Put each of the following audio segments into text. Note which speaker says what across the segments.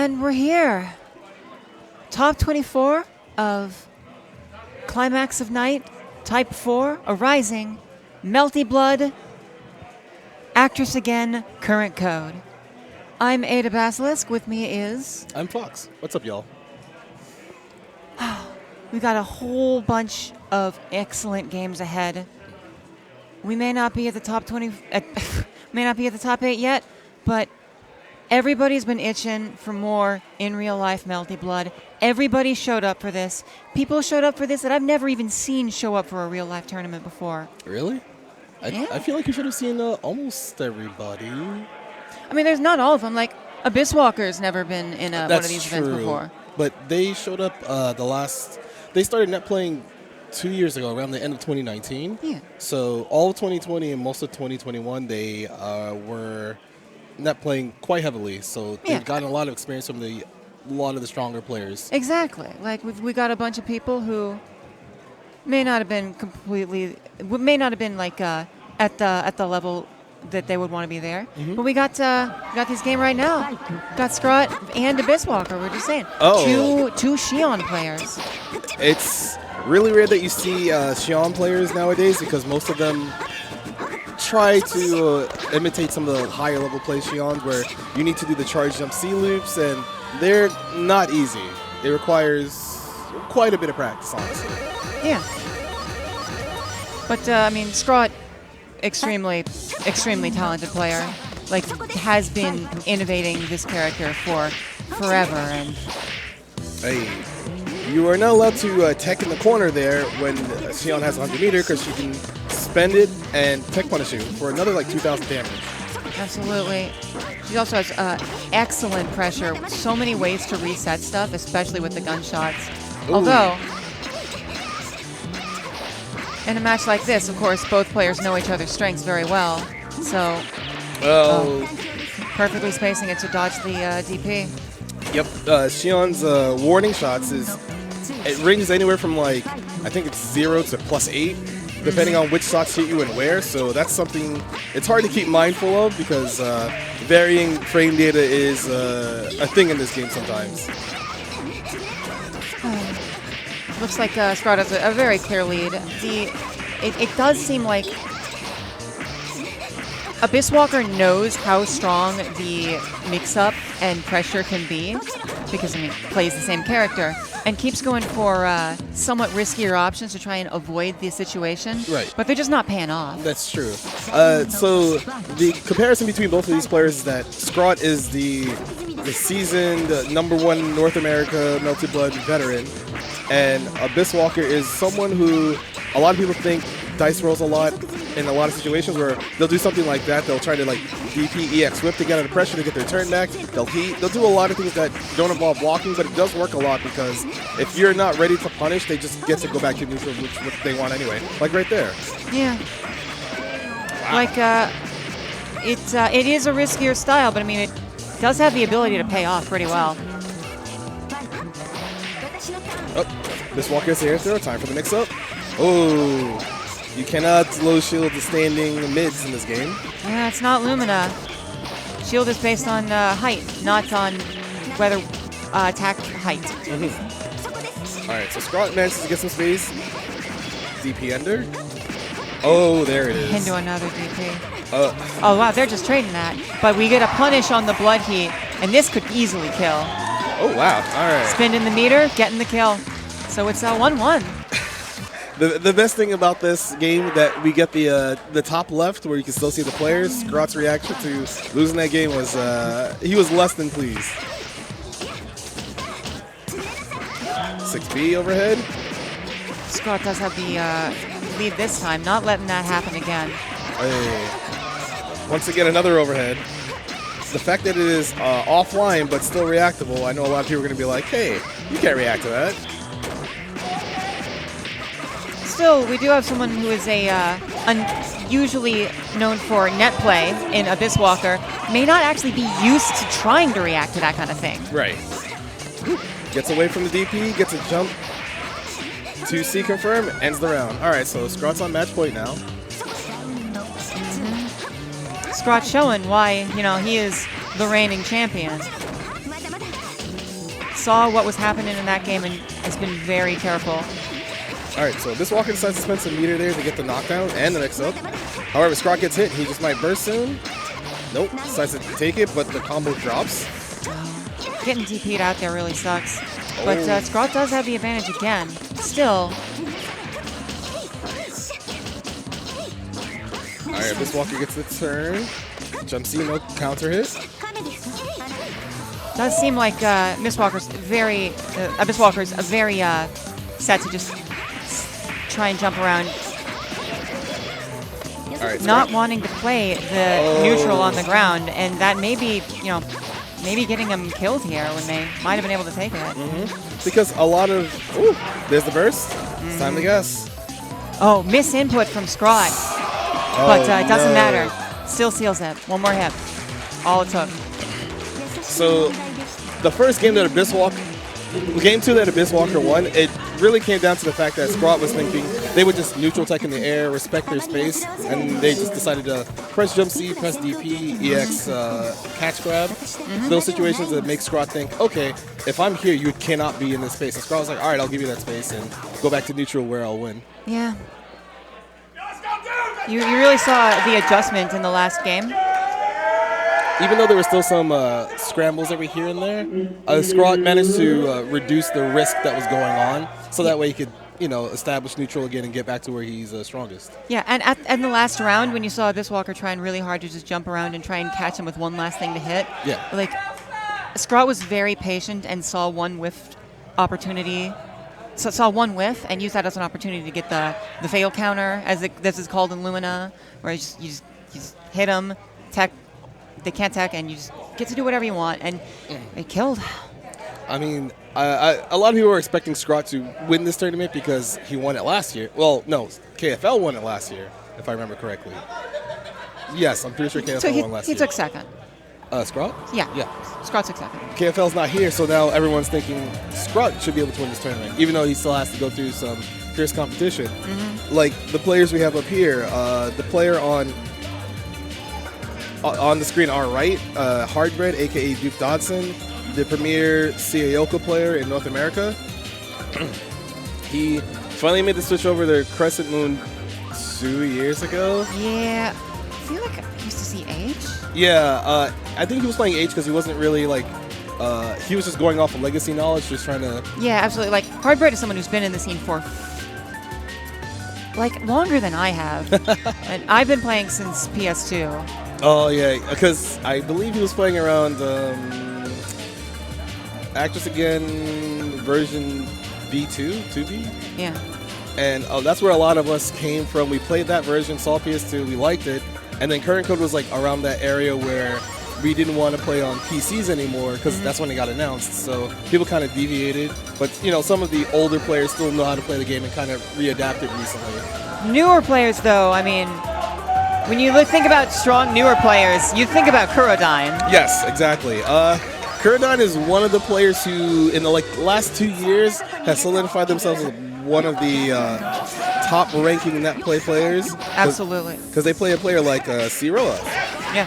Speaker 1: And we're here. Top 24 of Climax of Night, Type 4, Arising, Melty Blood, Actress Again, Current Code. I'm Ada Basilisk. With me is...
Speaker 2: I'm Fox. What's up, y'all?
Speaker 1: We got a whole bunch of excellent games ahead. We may not be at the top 20... may not be at the top 8 yet, but everybody's been itching for more in real life Melty Blood. Everybody showed up for this. People showed up for this that I've never even seen show up for a real life tournament before.
Speaker 2: Really?
Speaker 1: Yeah.
Speaker 2: I feel like you should have seen almost everybody.
Speaker 1: I mean, there's not all of them. Like, Abyss Walker's never been in one of these events before.
Speaker 2: But they showed up They started net playing 2 years ago, around the end of 2019.
Speaker 1: Yeah.
Speaker 2: So all of 2020 and most of 2021, they were net playing quite heavily. So they've gotten a lot of experience from a lot of the stronger players.
Speaker 1: Exactly. Like, we got a bunch of people who may not have been like at the level that they would want to be there. Mm-hmm. But we got this game right now. Got Scrot and Abyss Walker. We're just saying.
Speaker 2: Oh.
Speaker 1: Two Xion players.
Speaker 2: It's really rare that you see Xion players nowadays because most of them try to imitate some of the higher level play Xions where you need to do the charge jump C loops, and they're not easy. It requires quite a bit of practice, honestly.
Speaker 1: Yeah. But, I mean, Scrot, extremely talented player. Like, has been innovating this character for forever. And
Speaker 2: hey, you are not allowed to tech in the corner there when Xion has 100 meter because she can spend it and tech punish you for another like 2,000 damage. Absolutely.
Speaker 1: She also has excellent pressure. So many ways to reset stuff, especially with the gunshots. Ooh. Although, in a match like this, of course, both players know each other's strengths very well. So, perfectly spacing it to dodge the DP.
Speaker 2: Yep. Xion's warning shots it ranges anywhere from like, I think it's 0 to +8, depending on which shots hit you and where. So that's something it's hard to keep mindful of because varying frame data is a thing in this game sometimes.
Speaker 1: Looks like Scrot has a very clear lead. It does seem like Abyss Walker knows how strong the mix-up and pressure can be because, I mean, plays the same character and keeps going for somewhat riskier options to try and avoid the situation.
Speaker 2: Right.
Speaker 1: But they're just not paying off.
Speaker 2: That's true. So the comparison between both of these players is that Scrot is the seasoned #1 North America Melty Blood veteran, and Abyss Walker is someone who a lot of people think dice rolls a lot in a lot of situations where they'll do something like that. They'll try to like DP EX whip to get out of pressure to get their turn back. They'll do a lot of things that don't involve blocking, but it does work a lot because if you're not ready to punish, they just get to go back to neutral, which what they want anyway. Like right there.
Speaker 1: Yeah. Wow. Like it is a riskier style, but I mean it does have the ability to pay off pretty well.
Speaker 2: Oh, this Walker is here. Throw time for the mix-up. Oh. You cannot low shield the standing mids in this game.
Speaker 1: Yeah, it's not Lumina. Shield is based on height, not on whether attack height.
Speaker 2: Mm-hmm. All right, so Scrot manages to get some space. DP under. Oh, there it is.
Speaker 1: Into another DP. Oh, wow, they're just trading that. But we get a punish on the Blood Heat, and this could easily kill.
Speaker 2: Oh, wow. All right.
Speaker 1: Spinning the meter, getting the kill. So it's 1-1.
Speaker 2: The best thing about this game that we get the top left where you can still see the players. Scrot's reaction to losing that game was he was less than pleased. 6B overhead.
Speaker 1: Scrot does have the lead this time, not letting that happen again.
Speaker 2: Hey. Once again, another overhead. The fact that it is offline but still reactable, I know a lot of people are going to be like, hey, you can't react to that.
Speaker 1: Still, we do have someone who is usually known for net play in Abyss Walker, may not actually be used to trying to react to that kind of thing.
Speaker 2: Right. Gets away from the DP, gets a jump. 2C confirm, ends the round. All right, so Scrot's on match point now.
Speaker 1: Scrot showing why, he is the reigning champion. saw what was happening in that game and has been very careful.
Speaker 2: All right, so this Walker decides to spend some meter there to get the knockdown and the mix up. However, Scrot gets hit. He just might burst soon. Nope, decides to take it, but the combo drops.
Speaker 1: Getting DP'd out there really sucks. But Scrot does have the advantage again. Still.
Speaker 2: All right, this Walker gets the turn. Jump C, no counter hit.
Speaker 1: Does seem like Abyss Walker's very set to just try and jump around.
Speaker 2: All right,
Speaker 1: Not wanting to play the neutral on the ground, and that may be, maybe getting him killed here when they might have been able to take it.
Speaker 2: Because a lot of, there's the burst. It's time to guess.
Speaker 1: Oh, misinput from Scrot, but it doesn't matter. Still seals it. One more hit. All it took.
Speaker 2: So the first game that Abyss Walker, game 2 that Abyss Walker won, it really came down to the fact that Scrot was thinking they would just neutral tech in the air, respect their space, and they just decided to press jump C, press DP, EX, catch grab. Those situations that make Scrot think, okay, if I'm here, you cannot be in this space. And Scrot was like, all right, I'll give you that space and go back to neutral where I'll win.
Speaker 1: Yeah. You really saw the adjustment in the last game.
Speaker 2: Even though there were still some scrambles every here and there, Scrot managed to reduce the risk that was going on, so that way he could, establish neutral again and get back to where he's strongest.
Speaker 1: Yeah, and in the last round, when you saw Abyss Walker trying really hard to just jump around and try and catch him with one last thing to hit, Scrot was very patient and saw one whiff opportunity. So saw one whiff and used that as an opportunity to get the fail counter, as this is called in Lumina, where you just hit them, tech. They can't tech, and you just get to do whatever you want, and it killed.
Speaker 2: I mean, a lot of people were expecting Scrot to win this tournament because he won it last year. Well, no, KFL won it last year, if I remember correctly. Yes, I'm pretty sure KFL won last year.
Speaker 1: He took second.
Speaker 2: Scrot?
Speaker 1: Yeah.
Speaker 2: Yeah.
Speaker 1: Scrot took second.
Speaker 2: KFL's not here, so now everyone's thinking Scrot should be able to win this tournament, even though he still has to go through some fierce competition. Like the players we have up here, the player on the screen on our right, Hardbread, aka Duke Dodson, the premier Sayoko player in North America. He finally made the switch over to Crescent Moon 2 years ago.
Speaker 1: Yeah, I feel like I used to see H.
Speaker 2: Yeah, I think he was playing H because he wasn't really he was just going off of legacy knowledge, just trying to.
Speaker 1: Yeah, absolutely. Like Hardbread is someone who's been in the scene for longer than I have, and I've been playing since PS2.
Speaker 2: Oh yeah, because I believe he was playing around Actress Again version V2, 2B.
Speaker 1: Yeah.
Speaker 2: And that's where a lot of us came from. We played that version, saw PS2, we liked it, and then Current Code was around that area where we didn't want to play on PCs anymore because that's when it got announced. So people kind of deviated, but some of the older players still know how to play the game and kind of readapted recently.
Speaker 1: Newer players, though, I mean. When you think about strong, newer players, you think about Kurodyne.
Speaker 2: Yes, exactly. Kurodyne is one of the players who, in the last 2 years, has solidified themselves as one of the top-ranking net play players.
Speaker 1: Absolutely.
Speaker 2: Because they play a player like Siroa.
Speaker 1: Yeah.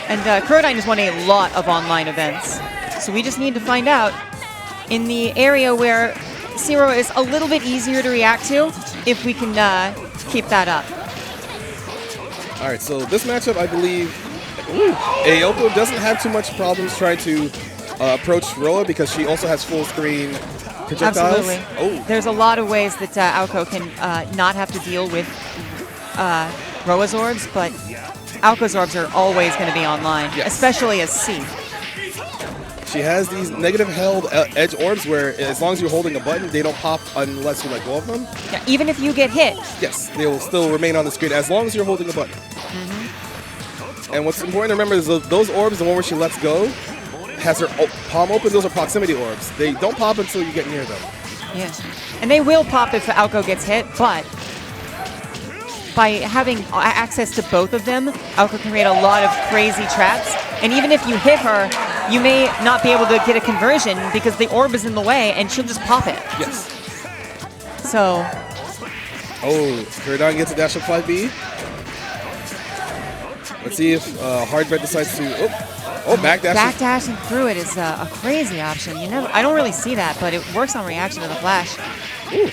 Speaker 1: And Kurodyne has won a lot of online events. So we just need to find out in the area where Siroa is a little bit easier to react to if we can keep that up.
Speaker 2: All right, so this matchup, I believe, Ayoko doesn't have too much problems trying to approach Roa because she also has full screen projectiles.
Speaker 1: Absolutely. There's a lot of ways that Aoko can not have to deal with Roa's orbs, but Aoko's orbs are always going to be online, especially as C.
Speaker 2: She has these negative held edge orbs where as long as you're holding a button, they don't pop unless you let go of them.
Speaker 1: Yeah, even if you get hit.
Speaker 2: Yes, they will still remain on the screen as long as you're holding a button. And what's important to remember is those orbs, the one where she lets go, has her palm open. Those are proximity orbs. They don't pop until you get near them.
Speaker 1: Yes, and they will pop if Aoko gets hit, but by having access to both of them, Aoko can create a lot of crazy traps. And even if you hit her, you may not be able to get a conversion because the orb is in the way and she'll just pop it.
Speaker 2: Yes.
Speaker 1: So.
Speaker 2: Kurodyne gets a dash up 5B. Let's see if Hardbread decides to. Oh, backdash.
Speaker 1: Backdashing through it is a crazy option. I don't really see that, but it works on reaction to the flash.
Speaker 2: Ooh.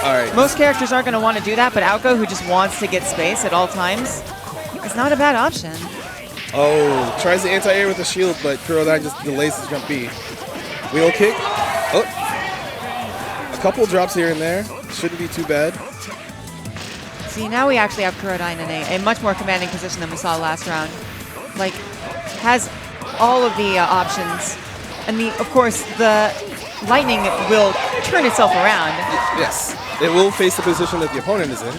Speaker 2: All right.
Speaker 1: Most characters aren't going to want to do that, but Aoko, who just wants to get space at all times, is not a bad option.
Speaker 2: Oh, tries the anti-air with the shield, but Kurodai just delays his jump B. Wheel kick. Oh. A couple drops here and there. Shouldn't be too bad.
Speaker 1: See, now we actually have Kurodai in a much more commanding position than we saw last round. Like, has all of the options. And, of course, the lightning will turn itself around.
Speaker 2: Yes. It will face the position that the opponent is in.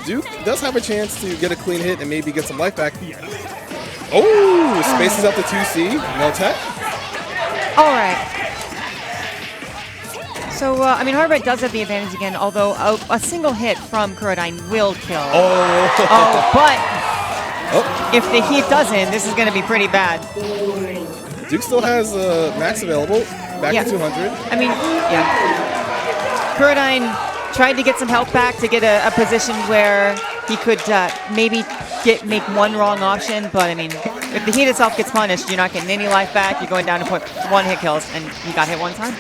Speaker 2: Duke does have a chance to get a clean hit and maybe get some life back. Oh, spaces up the 2C. No tech.
Speaker 1: All right. So, I mean, Hard Red does have the advantage again, although a single hit from Kurodai will kill.
Speaker 2: Oh.
Speaker 1: But if the heat doesn't, this is going to be pretty bad.
Speaker 2: Duke still has max available. Back to 200.
Speaker 1: I mean, yeah. Kurodai tried to get some health back to get a position where he could maybe make one wrong option, but I mean, if the heat itself gets punished, you're not getting any life back. You're going down to 1 hit kills, and he got hit one time.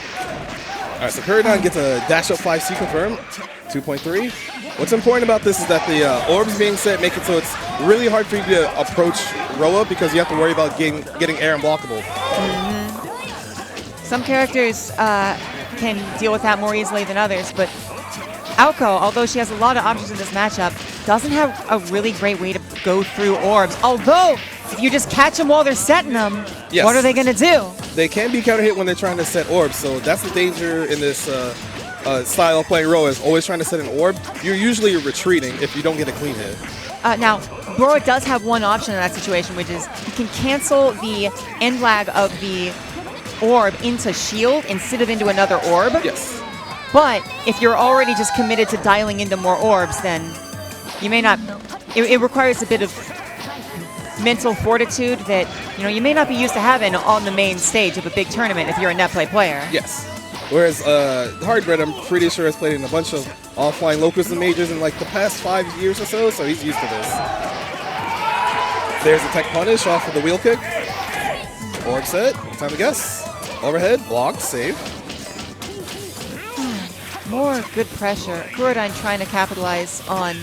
Speaker 2: All right, so Kurodai gets a dash up 5C confirmed, 2.3. What's important about this is that the orbs being set make it so it's really hard for you to approach Roa because you have to worry about getting air unblockable.
Speaker 1: Some characters can deal with that more easily than others, but Aoko, although she has a lot of options in this matchup, doesn't have a really great way to go through orbs. Although, if you just catch them while they're setting them,
Speaker 2: yes,
Speaker 1: what are they going to do?
Speaker 2: They can be counter hit when they're trying to set orbs, so that's the danger in this style of playing Roa, is always trying to set an orb. You're usually retreating if you don't get a clean hit.
Speaker 1: Now, Roa does have one option in that situation, which is you can cancel the end lag of the orb into shield instead of into another orb.
Speaker 2: Yes.
Speaker 1: But if you're already just committed to dialing into more orbs, then you may not. It requires a bit of mental fortitude that you may not be used to having on the main stage of a big tournament if you're a net play player.
Speaker 2: Yes. Whereas Hard Red, I'm pretty sure, has played in a bunch of offline locals and majors in like the past 5 years or so he's used to this. There's the tech punish off of the wheel kick. Orb set. Time to guess. Overhead. Blocked. Save.
Speaker 1: More good pressure. Kurodai trying to capitalize on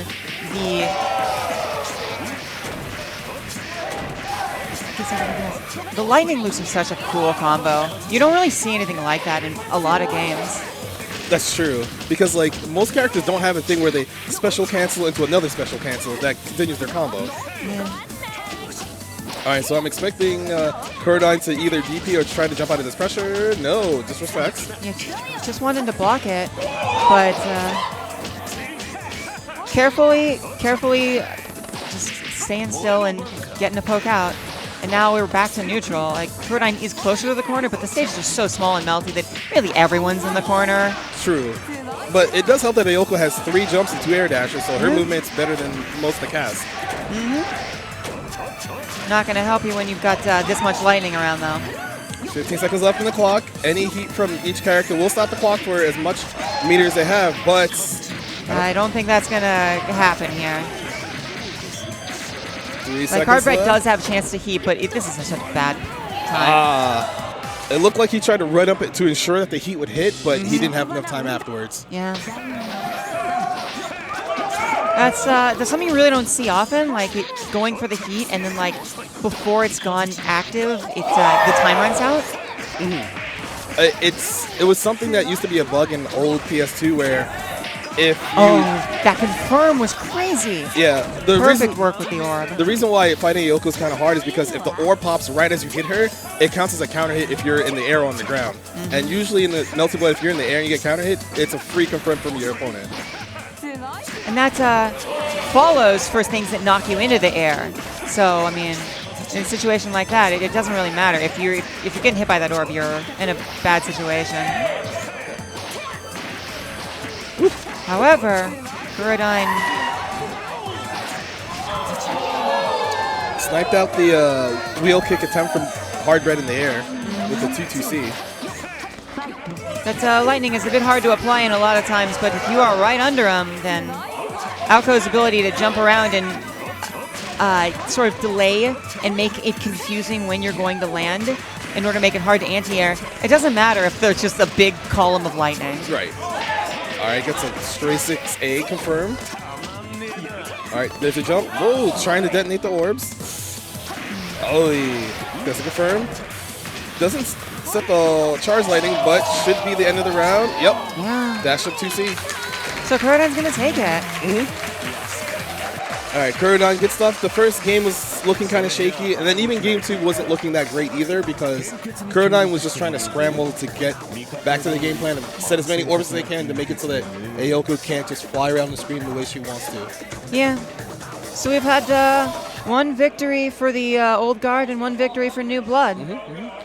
Speaker 1: the lightning loops are such a cool combo. You don't really see anything like that in a lot of games.
Speaker 2: That's true, because like most characters don't have a thing where they special cancel into another special cancel that continues their combo.
Speaker 1: Yeah.
Speaker 2: All right, so I'm expecting Kurodai to either DP or try to jump out of this pressure. No, disrespects.
Speaker 1: Yeah, just wanted to block it, but carefully, just staying still and getting a poke out. And now we're back to neutral. Like, Kurodai is closer to the corner, but the stage is just so small and melty that really everyone's in the corner.
Speaker 2: True. But it does help that Ayoko has 3 jumps and 2 air dashes, so her movement's better than most of the cast.
Speaker 1: Not going to help you when you've got this much lightning around, though.
Speaker 2: 15 seconds left in the clock. Any heat from each character will stop the clock for as much meter as they have, but...
Speaker 1: I don't think that's going to happen here.
Speaker 2: 3 seconds
Speaker 1: like, Hard Red
Speaker 2: left.
Speaker 1: does have a chance to heat, but this is such a bad time.
Speaker 2: It looked like he tried to run up it to ensure that the heat would hit, but he didn't have enough time afterwards.
Speaker 1: Yeah. That's something you really don't see often, like going for the heat and then like before it's gone active, the time runs out.
Speaker 2: It was something that used to be a bug in old PS2 where if you...
Speaker 1: that confirm was crazy.
Speaker 2: Yeah.
Speaker 1: Perfect work with the orb.
Speaker 2: The reason why fighting Ayoko is kind of hard is because if the orb pops right as you hit her, it counts as a counter hit if you're in the air or on the ground. And usually in the Melty Blood, if you're in the air and you get counter hit, it's a free confirm from your opponent.
Speaker 1: And that follows for things that knock you into the air. So, I mean, in a situation like that, it doesn't really matter. If you're getting hit by that orb, you're in a bad situation. However, Kurodai
Speaker 2: sniped out the wheel kick attempt from Hard Red in the air with the 2-2C.
Speaker 1: That lightning is a bit hard to apply in a lot of times, but if you are right under him, then Aoko's ability to jump around and sort of delay and make it confusing when you're going to land in order to make it hard to anti-air. It doesn't matter if there's just a big column of lightning.
Speaker 2: Right. All right, gets a stray 6A confirmed. All right, there's a jump. Whoa, trying to detonate the orbs. Oh, gets it confirmed. Doesn't set the charge lightning, but should be the end of the round. Yep.
Speaker 1: Yeah.
Speaker 2: Dash up 2C.
Speaker 1: So Kurodon's going to take it.
Speaker 2: All right, Kurodon, good stuff. The first game was looking kind of shaky, and then even game 2 wasn't looking that great either because Kurodon was just trying to scramble to get back to the game plan and set as many orbs as they can to make it so that Ayoko can't just fly around the screen the way she wants to.
Speaker 1: Yeah. So we've had one victory for the old guard and one victory for new blood.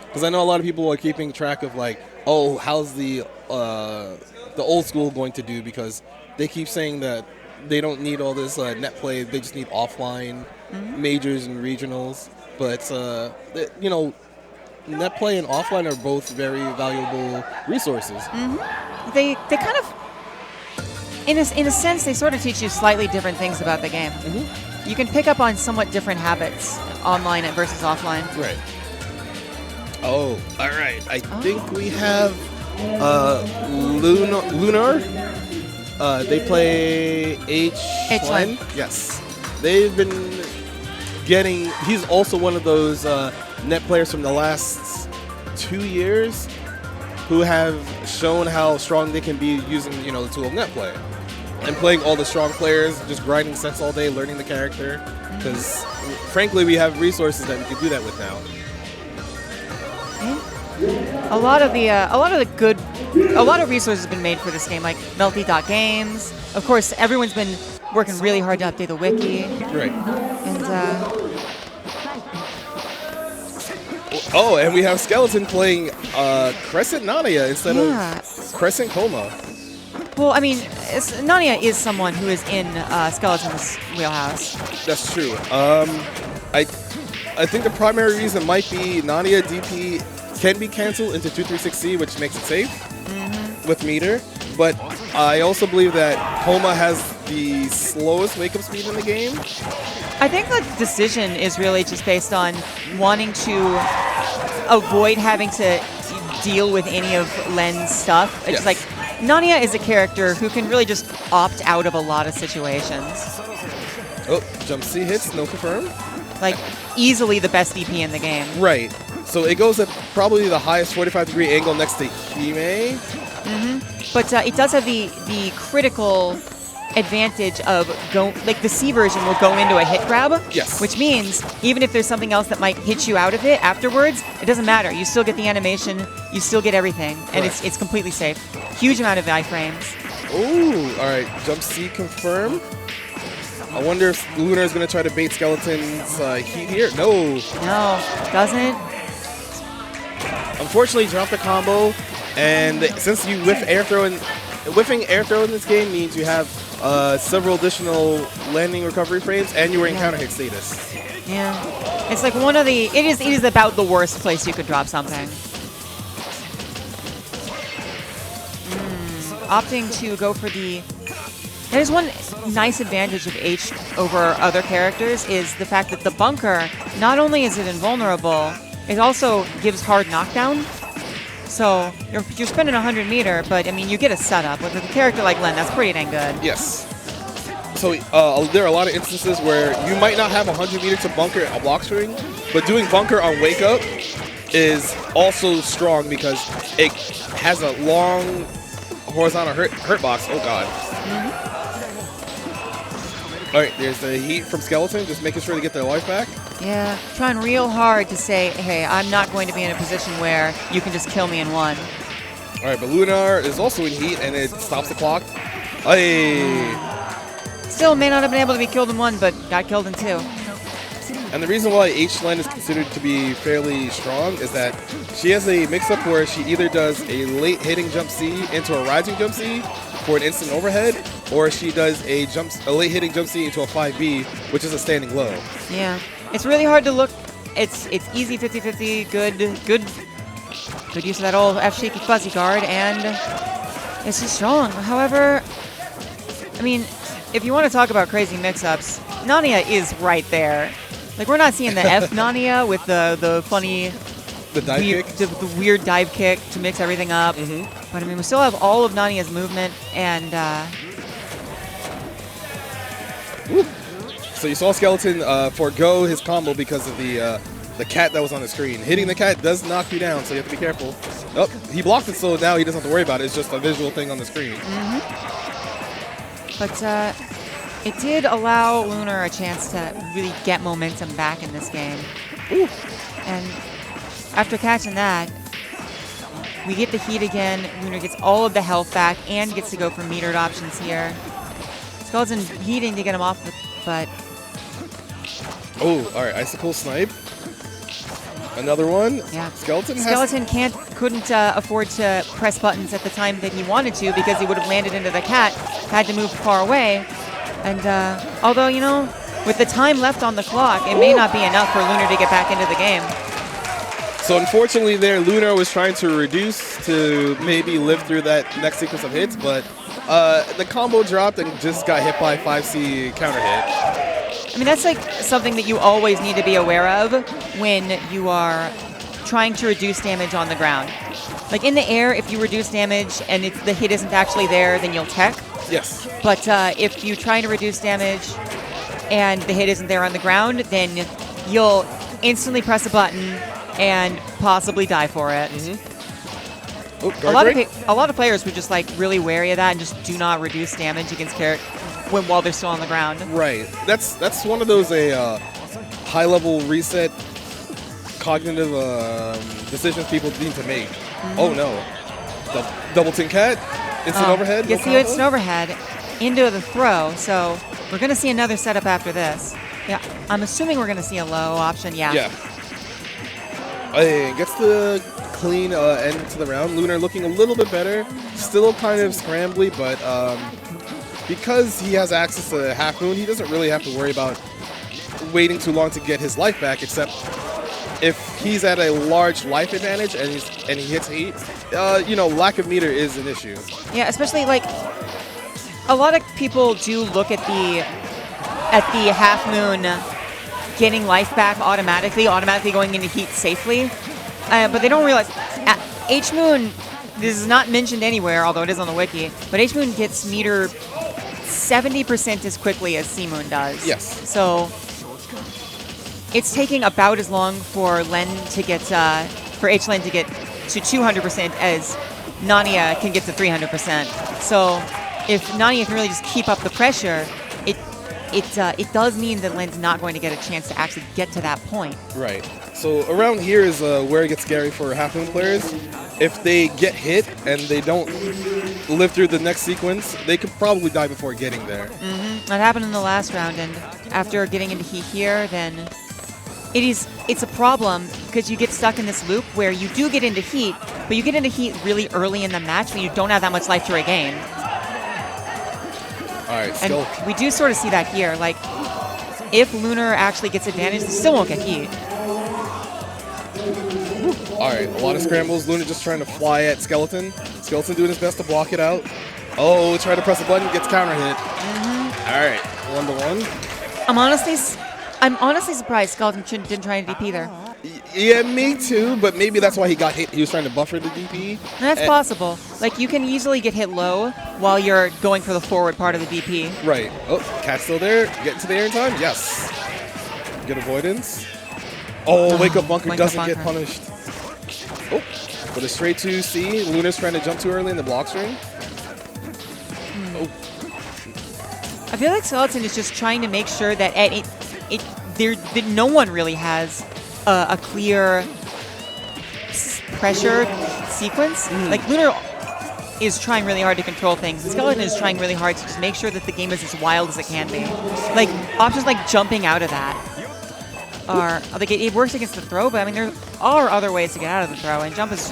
Speaker 2: Because I know a lot of people are keeping track of like, oh, how's the old school going to do? Because they keep saying that they don't need all this net play. They just need offline majors and regionals. But you know, net play and offline are both very valuable resources.
Speaker 1: They kind of, in a sense, they sort of teach you slightly different things about the game. You can pick up on somewhat different habits online versus offline.
Speaker 2: Right. Oh, all right. I think we have Lunar. They play H-Len. Yes. They've been getting... He's also one of those net players from the last 2 years who have shown how strong they can be using, you know, the tool of net play. And playing all the strong players, just grinding sets all day, learning the character. Because, frankly, we have resources that we can do that with now.
Speaker 1: A lot of resources have been made for this game, like Melty.games. Of course, everyone's been working really hard to update the wiki.
Speaker 2: Right.
Speaker 1: And
Speaker 2: and we have Skeleton playing Crescent Nania instead of Crescent Coma.
Speaker 1: Well, I mean, Nania is someone who is in Skeleton's wheelhouse.
Speaker 2: That's true. I think the primary reason might be Nania DP can be canceled into 236C, which makes it safe with meter. But I also believe that Coma has the slowest wake-up speed in the game.
Speaker 1: I think the decision is really just based on wanting to avoid having to deal with any of Len's stuff. It's like Nania is a character who can really just opt out of a lot of situations.
Speaker 2: Oh, jump C hits, no confirm.
Speaker 1: Like, easily the best DP in the game.
Speaker 2: Right. So it goes at probably the highest 45-degree angle next to Hime.
Speaker 1: But it does have the critical advantage of the C version will go into a hit grab.
Speaker 2: Yes.
Speaker 1: Which means even if there's something else that might hit you out of it afterwards, it doesn't matter. You still get the animation, you still get everything, and it's completely safe. Huge amount of iframes.
Speaker 2: Ooh, all right. Jump C confirm. I wonder if Lunar is going to try to bait Skeleton's heat here. No.
Speaker 1: No, doesn't.
Speaker 2: Unfortunately, dropped the combo, and since you whiff air throw, whiffing air throw in this game means you have several additional landing recovery frames, and you were in counter hit status.
Speaker 1: Yeah, it's like one of the. It is about the worst place you could drop something. Opting to go for the. There's one nice advantage of H over other characters is the fact that the bunker, not only is it invulnerable, it also gives hard knockdown. So you're spending 100 meter, but I mean you get a setup. With a character like Len, that's pretty dang good.
Speaker 2: Yes. So there are a lot of instances where you might not have 100 meter to bunker a block string, but doing bunker on wake up is also strong because it has a long horizontal hurt box. Oh god. All right, there's the heat from Skeleton, just making sure to get their life back.
Speaker 1: Yeah, trying real hard to say, hey, I'm not going to be in a position where you can just kill me in one.
Speaker 2: All right, but Lunar is also in heat, and it stops the clock. Hey.
Speaker 1: Still may not have been able to be killed in one, but got killed in two.
Speaker 2: And the reason why H-Len is considered to be fairly strong is that she has a mix-up where she either does a late-hitting jump C into a rising jump C for an instant overhead, or she does a late-hitting jump C into a 5B, which is a standing low.
Speaker 1: Yeah, it's really hard to look. It's easy 50-50, good use of that old F-shaky fuzzy guard, and it's just strong. However, I mean, if you want to talk about crazy mix-ups, Nania is right there. Like, we're not seeing the F Nania with the funny,
Speaker 2: The dive
Speaker 1: weird,
Speaker 2: kick.
Speaker 1: the weird dive kick to mix everything up. But I mean, we still have all of Nania's movement, and
Speaker 2: So you saw Skeleton forego his combo because of the cat that was on the screen. Hitting the cat does knock you down, so you have to be careful. Oh, he blocked it, so now he doesn't have to worry about it. It's just a visual thing on the screen.
Speaker 1: but it did allow Lunar a chance to really get momentum back in this game.
Speaker 2: Ooh.
Speaker 1: And after catching that, we get the heat again. Lunar gets all of the health back and gets to go for metered options here. Skeleton heating to get him off, but
Speaker 2: Oh, all right. Icicle snipe. Another one.
Speaker 1: yeah.
Speaker 2: Skeleton
Speaker 1: couldn't afford to press buttons at the time that he wanted to because he would have landed into the cat, had to move far away. And although, you know, with the time left on the clock, it may not be enough for Lunar to get back into the game.
Speaker 2: So unfortunately there, Lunar was trying to reduce to maybe live through that next sequence of hits, but the combo dropped and just got hit by 5C counter hit.
Speaker 1: I mean, that's like something that you always need to be aware of when you are trying to reduce damage on the ground. Like in the air, if you reduce damage and the hit isn't actually there, then you'll tech.
Speaker 2: Yes.
Speaker 1: But if you try to reduce damage and the hit isn't there on the ground, then you'll instantly press a button and possibly die for it.
Speaker 2: Oh,
Speaker 1: A lot of players would just like really wary of that and just do not reduce damage against characters while they're still on the ground.
Speaker 2: Right. That's one of those high-level reset cognitive decisions people need to make. Oh no. Double tin cat. Instant overhead.
Speaker 1: You see instant overhead into the throw. So we're going to see another setup after this. Yeah, I'm assuming we're going to see a low option. Yeah.
Speaker 2: Yeah. Hey, gets the clean end to the round. Lunar looking a little bit better. Still kind of scrambly, but because he has access to Half Moon, he doesn't really have to worry about waiting too long to get his life back, except if he's at a large life advantage and he hits heat, you know, lack of meter is an issue.
Speaker 1: Yeah, especially like a lot of people do look at the Half Moon getting life back automatically going into heat safely, but they don't realize H Moon. This is not mentioned anywhere, although it is on the wiki. But H Moon gets meter 70% as quickly as C Moon does.
Speaker 2: Yes.
Speaker 1: So it's taking about as long for Len to get for H Len to get to 200% as Nania can get to 300%. So if Nania can really just keep up the pressure, it does mean that Len's not going to get a chance to actually get to that point.
Speaker 2: Right. So around here is where it gets scary for Half Moon players. If they get hit and they don't live through the next sequence, they could probably die before getting there.
Speaker 1: That happened in the last round, and after getting into heat here, then it's a problem because you get stuck in this loop where you do get into heat, but you get into heat really early in the match when you don't have that much life to regain.
Speaker 2: All right,
Speaker 1: and we do sort of see that here. Like, if Lunar actually gets advantage, they still won't get heat.
Speaker 2: All right, a lot of scrambles. Luna just trying to fly at Skeleton. Skeleton doing his best to block it out. Oh, try to press a button, gets counter hit. All right, 1-1.
Speaker 1: I'm honestly surprised Skeleton didn't try to DP there.
Speaker 2: Yeah, me too, but maybe that's why he got hit. He was trying to buffer the DP.
Speaker 1: That's possible. Like, you can easily get hit low while you're going for the forward part of the DP.
Speaker 2: Right. Oh, cat's still there. Getting to the air in time? Yes. Good avoidance. Oh, wake up bunker doesn't get punished. Oh, but a straight to C. Luna's trying to jump too early in the block string. Oh.
Speaker 1: I feel like Skeleton is just trying to make sure that that no one really has a clear pressure sequence. Like, Lunar is trying really hard to control things, and Skeleton is trying really hard to just make sure that the game is as wild as it can be. Like, options like jumping out of that are like it works against the throw, but I mean there are other ways to get out of the throw, and jump is,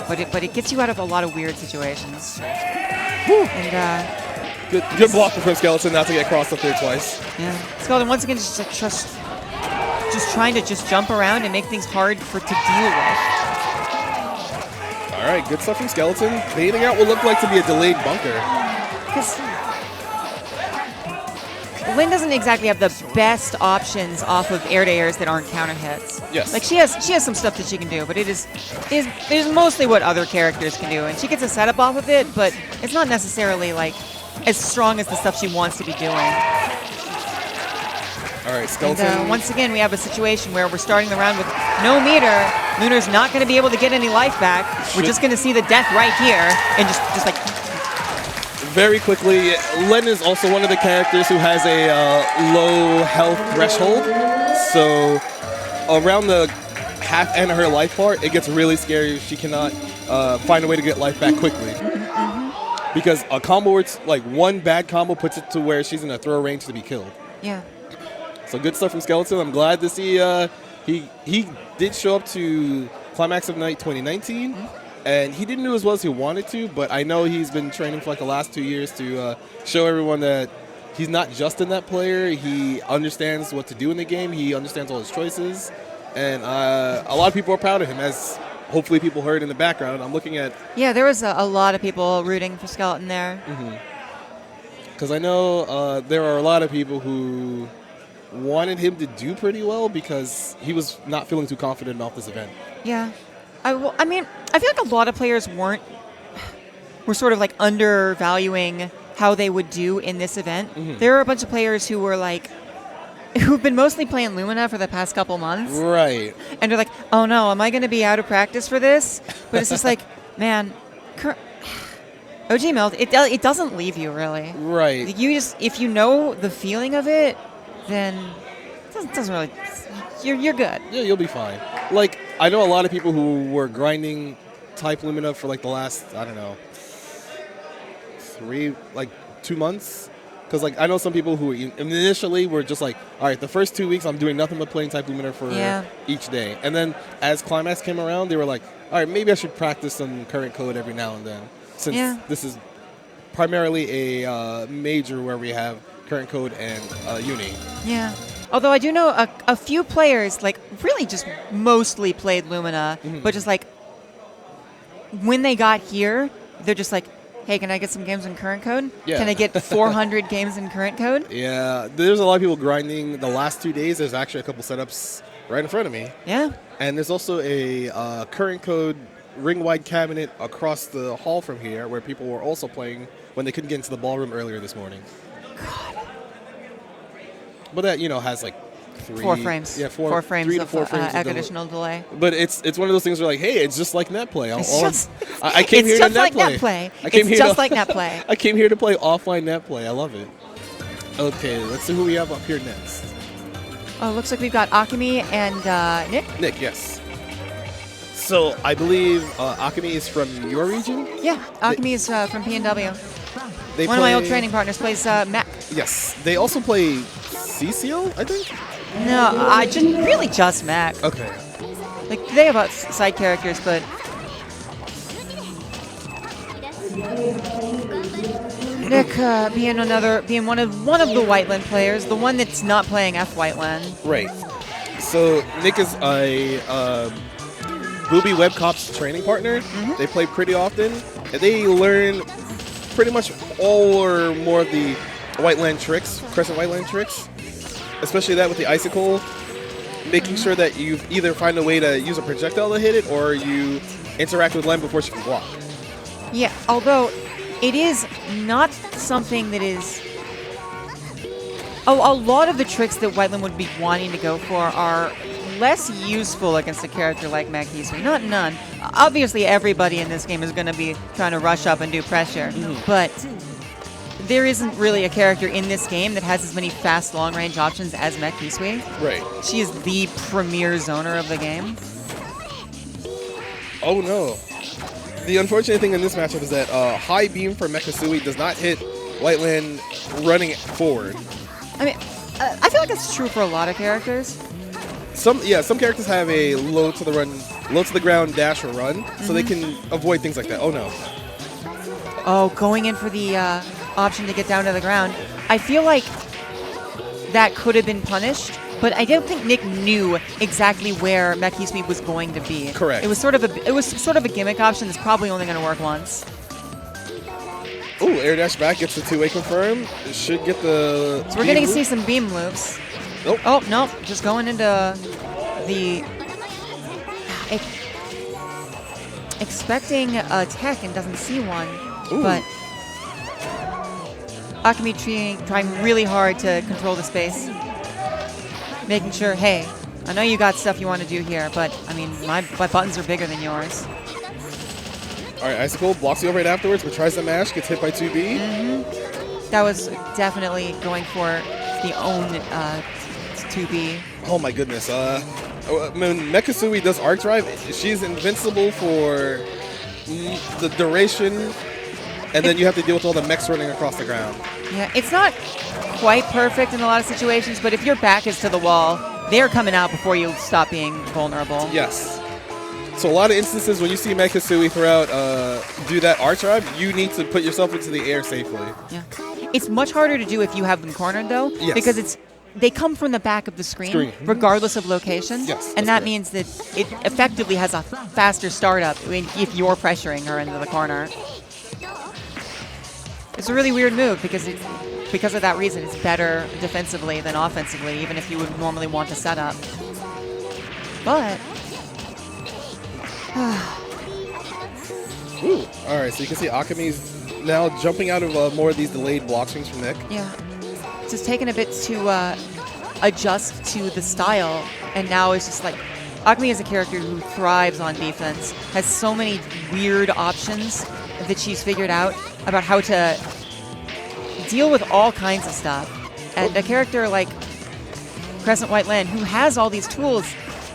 Speaker 1: but it gets you out of a lot of weird situations. And
Speaker 2: good block from Skeleton not to get crossed up there twice.
Speaker 1: Yeah, Skeleton once again just trying to jump around and make things hard to deal with.
Speaker 2: All right, good stuff from Skeleton. Baiting out what looked like to be a delayed bunker.
Speaker 1: Because Lynn doesn't exactly have the best options off of air-to-airs that aren't counter hits.
Speaker 2: Yes.
Speaker 1: Like she has some stuff that she can do, but it is mostly what other characters can do, and she gets a setup off of it, but it's not necessarily like as strong as the stuff she wants to be doing.
Speaker 2: All right, Skeleton.
Speaker 1: And, once again, we have a situation where we're starting the round with no meter. Lunar's not going to be able to get any life back. We're just going to see the death right here, and just like.
Speaker 2: Very quickly, Len is also one of the characters who has a low health threshold. So around the half end of her life part, it gets really scary if she cannot find a way to get life back quickly. Because a combo, it's like one bad combo puts it to where she's in a throw range to be killed.
Speaker 1: Yeah.
Speaker 2: So good stuff from Skeleton. I'm glad to see he did show up to Climax of Night 2019. And he didn't do as well as he wanted to, but I know he's been training for like the last 2 years to show everyone that he's not just in that player. He understands what to do in the game. He understands all his choices. And a lot of people are proud of him, as hopefully people heard in the background. I'm looking at...
Speaker 1: Yeah, there was a lot of people rooting for Skeleton there.
Speaker 2: Because I know there are a lot of people who wanted him to do pretty well because he was not feeling too confident off this event.
Speaker 1: Yeah. I mean, I feel like a lot of players were sort of like undervaluing how they would do in this event. There are a bunch of players who were like, who've been mostly playing Lumina for the past couple months.
Speaker 2: Right.
Speaker 1: And they're like, oh no, am I going to be out of practice for this? But it's just like, man, OG Melt, it doesn't leave you really.
Speaker 2: Right.
Speaker 1: You just, if you know the feeling of it, then it doesn't really, you're good.
Speaker 2: Yeah, you'll be fine. Like, I know a lot of people who were grinding type Lumina for like the last, I don't know, 2 months. Because like I know some people who initially were just like, all right, the first 2 weeks I'm doing nothing but playing type Lumina for each day. And then as Climax came around, they were like, all right, maybe I should practice some current code every now and then. Since this is primarily a major where we have current code and uni.
Speaker 1: Yeah. Although I do know a few players, like, really just mostly played Lumina, but just, like, when they got here, they're just like, hey, can I get some games in current code?
Speaker 2: Yeah.
Speaker 1: Can I get 400 games in current code?
Speaker 2: Yeah, there's a lot of people grinding the last 2 days. There's actually a couple setups right in front of me.
Speaker 1: Yeah.
Speaker 2: And there's also a current code ring-wide cabinet across the hall from here where people were also playing when they couldn't get into the ballroom earlier this morning.
Speaker 1: God.
Speaker 2: But that, has like
Speaker 1: 4 frames.
Speaker 2: Yeah,
Speaker 1: 4 frames
Speaker 2: 3 to
Speaker 1: of
Speaker 2: 4 frames of
Speaker 1: additional delay.
Speaker 2: But it's one of those things where like, hey, it's just like net play.
Speaker 1: I came here to net play. It's just like net play.
Speaker 2: I came here to play offline net play. I love it. Okay, let's see who we have up here next.
Speaker 1: Oh, looks like we've got Akemi and Nick.
Speaker 2: Nick, yes. So I believe Akemi is from your region?
Speaker 1: Yeah, Akemi is from PNW. One of my old training partners plays MBACC.
Speaker 2: Yes. They also play CCL, I think?
Speaker 1: No, just MBACC.
Speaker 2: Okay.
Speaker 1: Like, they have side characters, but... Nick being one of the Whiteland players, the one that's not playing F Whiteland.
Speaker 2: Right. So Nick is a Booby Webcop's training partner. They play pretty often, and they learn pretty much all or more of the Whiteland tricks, Crescent Whiteland tricks, especially that with the icicle, making sure that you either find a way to use a projectile to hit it or you interact with Len before she can block.
Speaker 1: Yeah, although it is not something that is... a lot of the tricks that Whiteland would be wanting to go for are less useful against a character like Makisui. Not none. Obviously, everybody in this game is going to be trying to rush up and do pressure, but there isn't really a character in this game that has as many fast long-range options as Makisui.
Speaker 2: Right.
Speaker 1: She is the premier zoner of the game.
Speaker 2: Oh no. The unfortunate thing in this matchup is that high beam for Makisui does not hit Whiteland running forward.
Speaker 1: I mean, I feel like that's true for a lot of characters.
Speaker 2: Some characters have a low to the ground dash or run, so they can avoid things like that. Oh no.
Speaker 1: Oh, going in for the option to get down to the ground. I feel like that could have been punished, but I don't think Nick knew exactly where Makisui was going to be.
Speaker 2: Correct.
Speaker 1: It was sort of a gimmick option that's probably only going to work once.
Speaker 2: Ooh, air dash back gets the two-way confirm. It should get the.
Speaker 1: So we're getting to see some beam loops.
Speaker 2: Nope.
Speaker 1: Oh, no. Just going into the. Expecting a tech and doesn't see one.
Speaker 2: Ooh.
Speaker 1: But Akemi trying really hard to control the space. Making sure, hey, I know you got stuff you want to do here, but I mean, my buttons are bigger than yours.
Speaker 2: All right, Icicle blocks you over right afterwards, but tries to mash, gets hit by 2B.
Speaker 1: That was definitely going for the own 2B.
Speaker 2: Oh my goodness. When Mekasui does arc drive, she's invincible for the duration, and then you have to deal with all the mechs running across the ground.
Speaker 1: Yeah, it's not quite perfect in a lot of situations, but if your back is to the wall, they're coming out before you stop being vulnerable.
Speaker 2: Yes. So a lot of instances when you see Mekasui throughout do that arc drive, you need to put yourself into the air safely.
Speaker 1: Yeah. It's much harder to do if you have them cornered, though,
Speaker 2: Yes.
Speaker 1: because they come from the back of the screen. Regardless of location.
Speaker 2: Yes,
Speaker 1: and that
Speaker 2: correct.
Speaker 1: means that it effectively has a faster startup if you're pressuring her into the corner. It's a really weird move because of that reason. It's better defensively than offensively, even if you would normally want to set up. But
Speaker 2: Ooh. All right, so you can see Akemi's now jumping out of more of these delayed block swings from Nick.
Speaker 1: yeah, it's just taken a bit to adjust to the style, and now it's just like Akemi is a character who thrives on defense, has so many weird options that she's figured out about how to deal with all kinds of stuff. And a character like Crescent White Land, who has all these tools,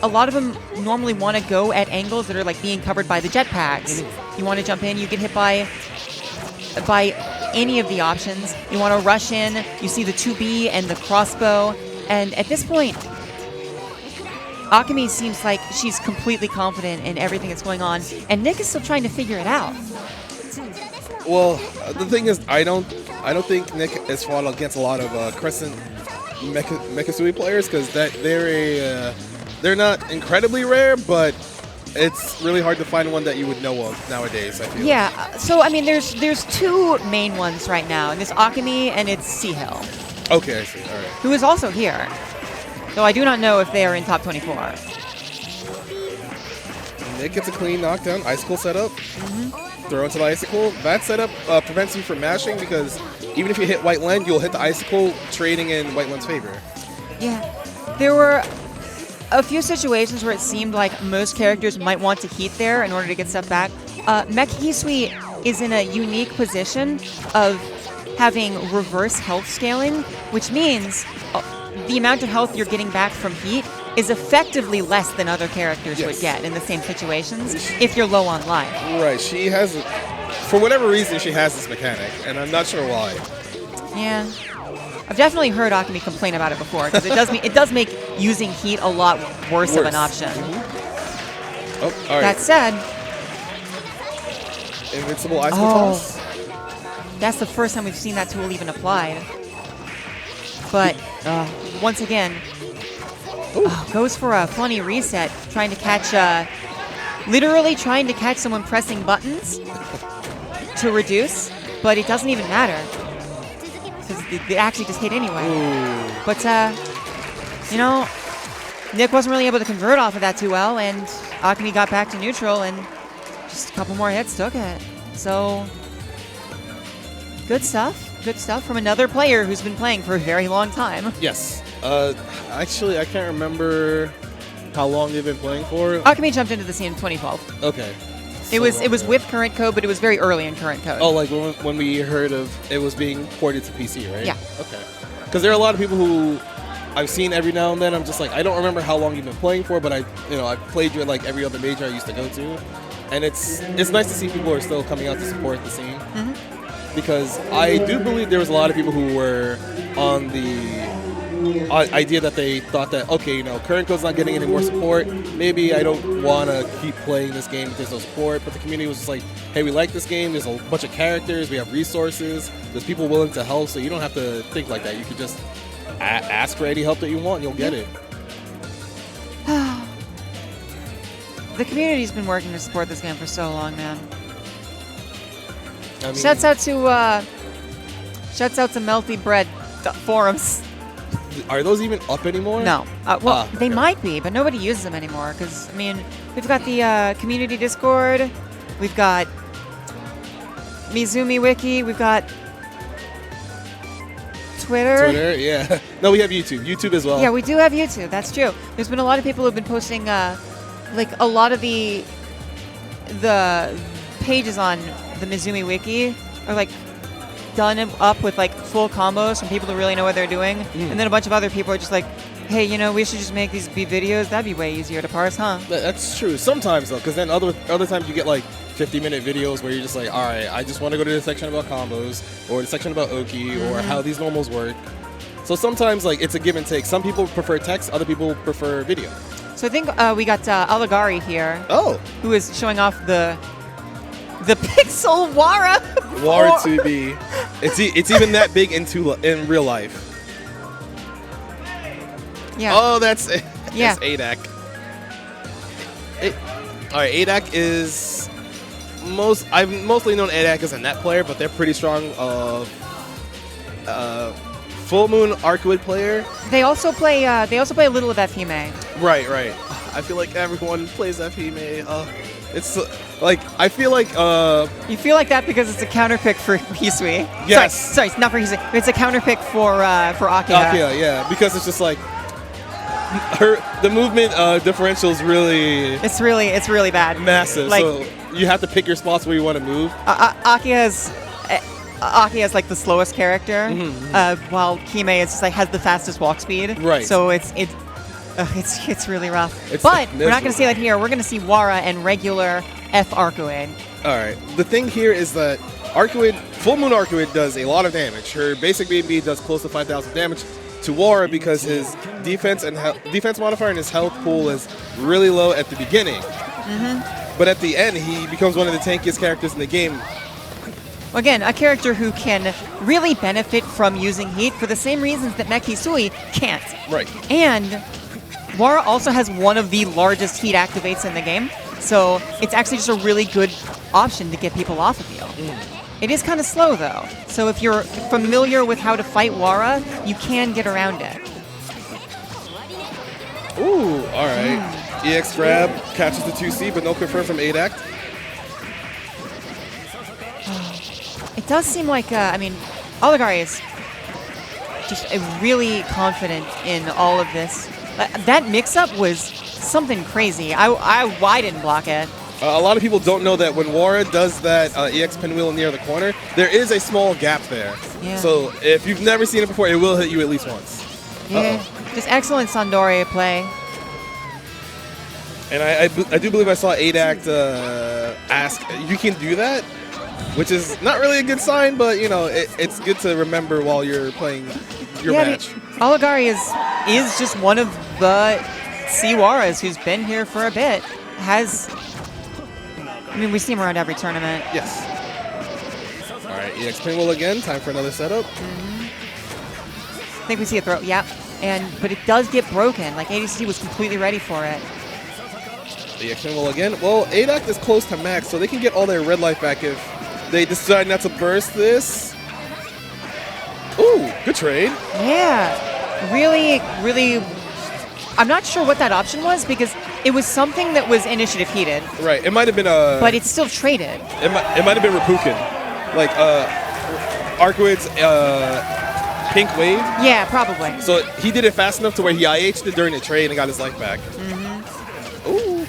Speaker 1: a lot of them normally want to go at angles that are like being covered by the jetpacks. You want to jump in, you get hit by any of the options. You want to rush in, you see the 2B and the crossbow. And at this point, Akemi seems like she's completely confident in everything that's going on, and Nick is still trying to figure it out.
Speaker 2: Well, the thing is, I don't think Nick has fought against a lot of Crescent Mekasui players because they're not incredibly rare, but it's really hard to find one that you would know of nowadays, I feel.
Speaker 1: Yeah, so I mean, there's two main ones right now, and it's Akemi and it's Sea-Hill,
Speaker 2: Okay, I see. All right.
Speaker 1: who is also here, though I do not know if they are in top 24.
Speaker 2: Nick gets a clean knockdown. Icicle setup. Throw into the Icicle. That setup prevents you from mashing because even if you hit White Land, you'll hit the Icicle, trading in White Land's favor.
Speaker 1: Yeah, there were a few situations where it seemed like most characters might want to heat there in order to get stuff back. Mekhisui is in a unique position of having reverse health scaling, which means the amount of health you're getting back from heat is effectively less than other characters would get in the same situations if you're low on life.
Speaker 2: Right. She has, for whatever reason, she has this mechanic, and I'm not sure why.
Speaker 1: Yeah. I've definitely heard Akemi complain about it before, because it does make using heat a lot worse of an option.
Speaker 2: Oh, all right.
Speaker 1: That said,
Speaker 2: Invincible Icicle toss.
Speaker 1: that's the first time we've seen that tool even applied. But once again, goes for a funny reset, trying to catch, literally trying to catch someone pressing buttons to reduce, but it doesn't even matter because it actually just hit anyway.
Speaker 2: Ooh.
Speaker 1: But you know, Nick wasn't really able to convert off of that too well, and Akemi got back to neutral, and just a couple more hits took it. So good stuff from another player who's been playing for a very long time.
Speaker 2: Yes. Actually, I can't remember how long they've been playing for.
Speaker 1: Akemi jumped into the scene in 2012.
Speaker 2: Okay.
Speaker 1: It was with current code, but it was very early in current code.
Speaker 2: Oh, like when we heard of it was being ported to PC, right?
Speaker 1: Yeah.
Speaker 2: Okay. Because there are a lot of people who I've seen every now and then. I'm just like, I don't remember how long you've been playing for, but I played you at like every other major I used to go to, and it's nice to see people are still coming out to support the scene. Because I do believe there was a lot of people who were on the idea that they thought that, okay, current code's not getting any more support. Maybe I don't want to keep playing this game if there's no support. But the community was just like, hey, we like this game. There's a bunch of characters. We have resources. There's people willing to help. So you don't have to think like that. You could just ask for any help that you want and you'll get it.
Speaker 1: The community's been working to support this game for so long, man.
Speaker 2: I mean,
Speaker 1: Shouts out to Melty Bread forums.
Speaker 2: are those even up anymore?
Speaker 1: No. Well, they
Speaker 2: okay.
Speaker 1: might be, but nobody uses them anymore. Because, I mean, we've got the community Discord. We've got Mizumi Wiki. We've got Twitter.
Speaker 2: Twitter, yeah. No, we have YouTube. YouTube as well.
Speaker 1: Yeah, we do have YouTube. That's true. There's been a lot of people who've been posting, like, a lot of the pages on the Mizumi Wiki are, like, done up with, like, full combos from people who really know what they're doing. And then a bunch of other people are just like, hey, you know, we should just make these be videos. That'd be way easier to parse, huh?
Speaker 2: That's true. Sometimes, though, because then other times you get, like, 50-minute videos where you're just like, all right, I just want to go to the section about combos or the section about Oki or how these normals work. So sometimes, like, it's a give and take. Some people prefer text. Other people prefer video.
Speaker 1: So I think we got Aligari here.
Speaker 2: Oh.
Speaker 1: Who is showing off the Pixel Wara.
Speaker 2: Wara 2B. It's even that big in real life.
Speaker 1: Yeah.
Speaker 2: Oh, that's
Speaker 1: Yeah.
Speaker 2: ADAC. All right, ADAC is I've mostly known ADAC as a net player, but they're pretty strong. Full Moon Arcwood player.
Speaker 1: They also play a little of FHime.
Speaker 2: Right. I feel like everyone plays FHime. It's like I feel like
Speaker 1: You feel like that because it's a counterpick for Hisui.
Speaker 2: Yes.
Speaker 1: Sorry, it's not for Hisui. It's a counterpick for Akiha.
Speaker 2: Akia, yeah, because it's just like the movement differential is really
Speaker 1: It's really bad.
Speaker 2: massive.
Speaker 1: Like,
Speaker 2: So you have to pick your spots where you want to move.
Speaker 1: Akiha's like the slowest character, while Kime is just like has the fastest walk speed.
Speaker 2: Right.
Speaker 1: So it's really rough. But we're not going to see that here. We're going to see Wara and regular F Arcuid.
Speaker 2: All right. The thing here is that Arcuid, Full Moon Arcuid does a lot of damage. Her basic BB does close to 5,000 damage to Wara because his defense modifier and his health pool is really low at the beginning. But at the end, he becomes one of the tankiest characters in the game.
Speaker 1: Again, a character who can really benefit from using heat for the same reasons that Mech Hisui can't.
Speaker 2: Right.
Speaker 1: And Wara also has one of the largest heat activates in the game, so it's actually just a really good option to get people off of you. It is kind of slow, though, so if you're familiar with how to fight Wara, you can get around it.
Speaker 2: Ooh, all right. EX grab catches the 2C, but no confirm from ADAC.
Speaker 1: It does seem like, Aligari is just really confident in all of this. That mix-up was something crazy. I didn't block it.
Speaker 2: A lot of people don't know that when Wara does that EX pinwheel near the corner, there is a small gap there.
Speaker 1: Yeah.
Speaker 2: So if you've never seen it before, it will hit you at least once.
Speaker 1: Yeah, just excellent Sandori play.
Speaker 2: And I do believe I saw ADAC ask, you can do that? Which is not really a good sign, but, you know, it's good to remember while you're playing your match.
Speaker 1: Aligari is just one of the Waras who's been here for a bit. We see him around every tournament.
Speaker 2: Yes. All right, EX pinwheel again. Time for another setup.
Speaker 1: I think we see a throw. Yeah, but it does get broken. Like ADCT was completely ready for it.
Speaker 2: EX pinwheel again. Well, ADAC is close to max, so they can get all their red life back if they decide not to burst this. Ooh, good trade.
Speaker 1: Yeah, really. I'm not sure what that option was because it was something that was initiative heated.
Speaker 2: Right. It might have been a.
Speaker 1: But it's still traded.
Speaker 2: It might have been Rapukin, like Arcuid's pink wave.
Speaker 1: Yeah, probably.
Speaker 2: So he did it fast enough to where he IH'd it during the trade and got his life back. Ooh.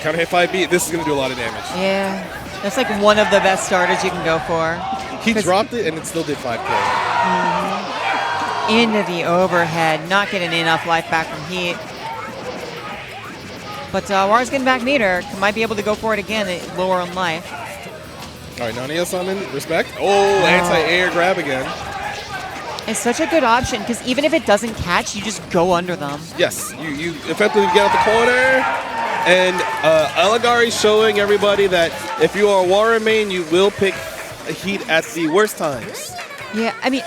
Speaker 2: Counter hit 5B. This is gonna do a lot of damage.
Speaker 1: Yeah, that's like one of the best starters you can go for.
Speaker 2: He dropped it and it still did 5K.
Speaker 1: Into the overhead, not getting enough life back from heat. But Wara's getting back meter. Might be able to go for it again at lower on life.
Speaker 2: All right, Nania summon, respect. Oh, anti-air grab again.
Speaker 1: It's such a good option because even if it doesn't catch, you just go under them.
Speaker 2: Yes, you effectively get out the corner. And Aligari showing everybody that if you are a Wara main, you will pick heat at the worst times.
Speaker 1: Yeah, I mean,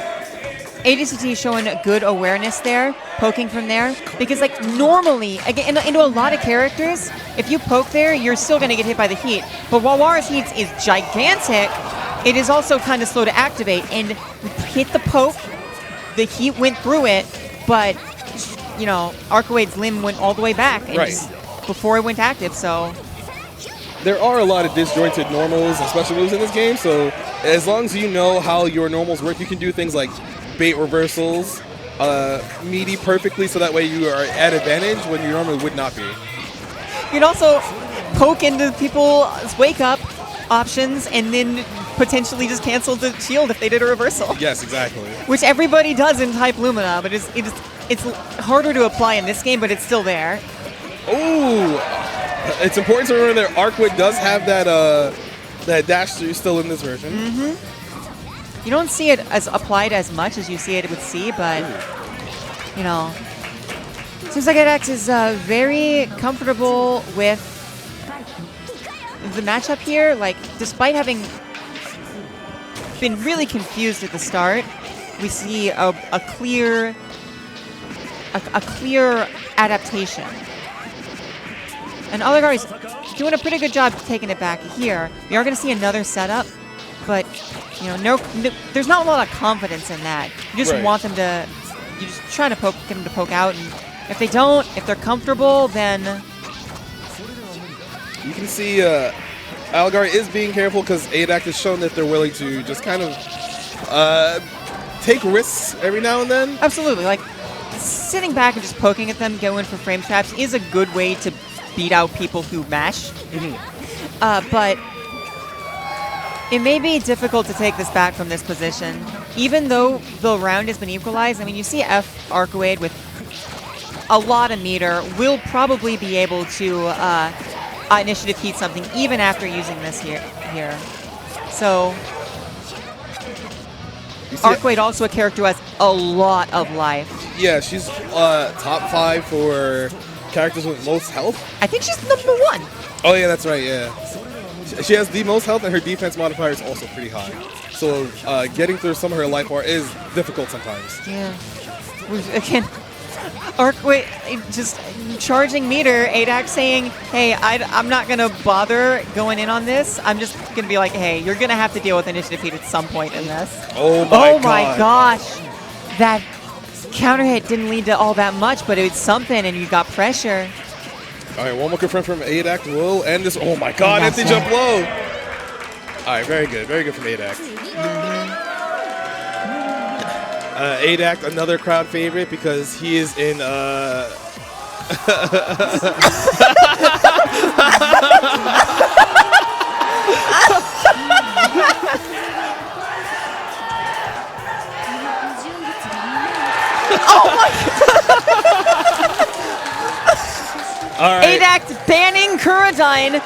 Speaker 1: ADCT showing good awareness there, poking from there. Because, like, normally, again, into a lot of characters, if you poke there, you're still going to get hit by the heat. But while Wara's heat is gigantic, it is also kind of slow to activate, and hit the poke, the heat went through it, but you know, Arcoade's limb went all the way back and just before it went active, so
Speaker 2: there are a lot of disjointed normals and special moves in this game, so as long as you know how your normals work, you can do things like bait reversals, meaty perfectly, so that way you are at advantage when you normally would not be.
Speaker 1: You can also poke into people's wake-up options and then potentially just cancel the shield if they did a reversal.
Speaker 2: Yes, exactly.
Speaker 1: Which everybody does in Type Lumina, but it's harder to apply in this game, but it's still there.
Speaker 2: Ooh! It's important to remember that Arcwood does have that dash through still in this version.
Speaker 1: You don't see it as applied as much as you see it with C, but, you know, seems like X is very comfortable with the matchup here. Like, despite having been really confused at the start, we see a clear adaptation. And Oligari's doing a pretty good job taking it back here. We are going to see another setup, but you know, no, there's not a lot of confidence in that. You just want them to, you just try to get them to poke out, and if they don't, if they're comfortable, then
Speaker 2: you can see Algar is being careful because ADAC has shown that they're willing to just kind of take risks every now and then.
Speaker 1: Absolutely, like sitting back and just poking at them, going for frame traps is a good way to beat out people who mash. But it may be difficult to take this back from this position. Even though the round has been equalized, I mean, you see F Arcoade with a lot of meter will probably be able to initiative heat something even after using this here. So Arcoade also a character who has a lot of life.
Speaker 2: Yeah, she's top 5 for characters with most health.
Speaker 1: I think she's #1.
Speaker 2: Oh yeah, that's right, yeah. She has the most health, and her defense modifier is also pretty high. So getting through some of her life bar is difficult sometimes.
Speaker 1: Yeah. Again, Arcway just charging meter, ADAC saying, hey, I'm not going to bother going in on this. I'm just going to be like, hey, you're going to have to deal with initiative heat at some point in this.
Speaker 2: Oh my
Speaker 1: gosh. That counter hit didn't lead to all that much, but it was something, and you got pressure.
Speaker 2: All right, one more confirm from ADAC. Will end this. Oh my God, empty jump low. All right, very good from ADAC. ADAC, another crowd favorite because he is in.
Speaker 1: Oh my God!
Speaker 2: All right.
Speaker 1: ADAC banning Kuradine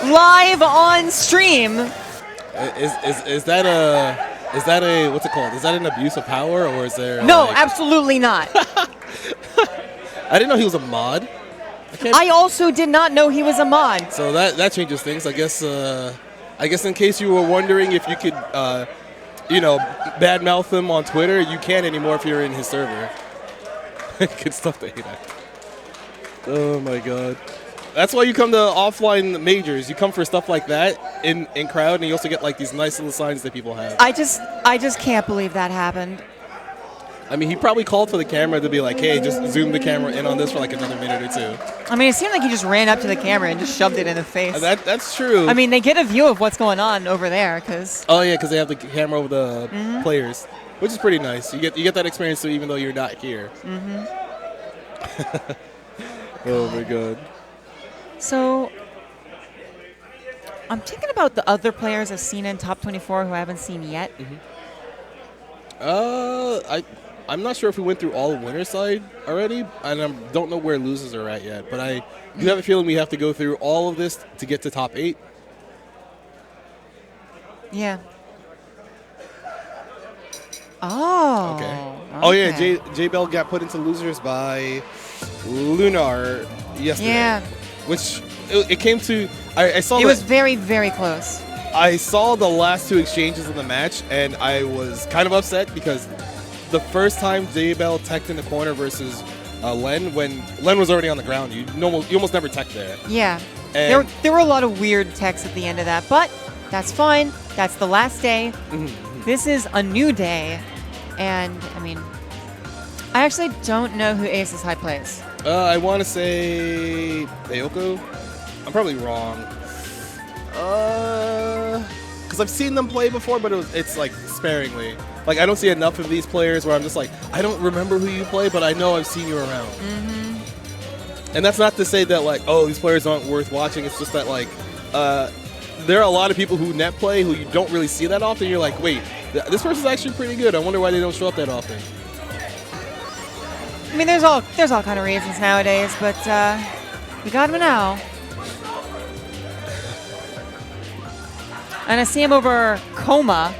Speaker 1: live on stream.
Speaker 2: Is that a what's it called? Is that an abuse of power, or is there?
Speaker 1: No, absolutely not.
Speaker 2: I didn't know he was a mod.
Speaker 1: I also did not know he was a mod.
Speaker 2: So that changes things, I guess. I guess in case you were wondering if you could, badmouth him on Twitter, you can't anymore if you're in his server. Good stuff to hate at. Oh my God. That's why you come to offline majors. You come for stuff like that in crowd, and you also get like these nice little signs that people have.
Speaker 1: I just can't believe that happened.
Speaker 2: I mean, he probably called for the camera to be like, hey, just zoom the camera in on this for like another minute or two.
Speaker 1: I mean, it seemed like he just ran up to the camera and just shoved it in the face.
Speaker 2: That's true.
Speaker 1: I mean, they get a view of what's going on over there, because...
Speaker 2: Oh, yeah, because they have the camera over the players, which is pretty nice. You get that experience, too, even though you're not here. Oh, my God. So, I'm thinking about the other players I've seen in Top 24 who I haven't seen yet. I'm not sure if we went through all of winner's side already, and I don't know where losers are at yet, but I do have a feeling we have to go through all of this to get to top 8.
Speaker 1: Yeah. Oh.
Speaker 2: Okay. Oh, yeah, J-Bell got put into losers by Lunar yesterday. Yeah. Which, it came to, I saw
Speaker 1: it was very, very close.
Speaker 2: I saw the last 2 exchanges of the match, and I was kind of upset because the first time J-Bell teched in the corner versus Len, when Len was already on the ground, you almost never tech there.
Speaker 1: Yeah. There were a lot of weird techs at the end of that, but That's fine. That's the last day.
Speaker 2: Mm-hmm.
Speaker 1: This is a new day. And, I mean, I actually don't know who Aces High plays.
Speaker 2: I want to say Ayoko. I'm probably wrong. Because I've seen them play before, but it's like sparingly. Like, I don't see enough of these players where I'm just like, I don't remember who you play, but I know I've seen you around.
Speaker 1: Mm-hmm.
Speaker 2: And that's not to say that, like, oh, these players aren't worth watching. It's just that, like, there are a lot of people who net play who you don't really see that often. You're like, wait, this person's actually pretty good. I wonder why they don't show up that often.
Speaker 1: I mean, there's all kind of reasons nowadays, but we got him now. And I see him over Coma.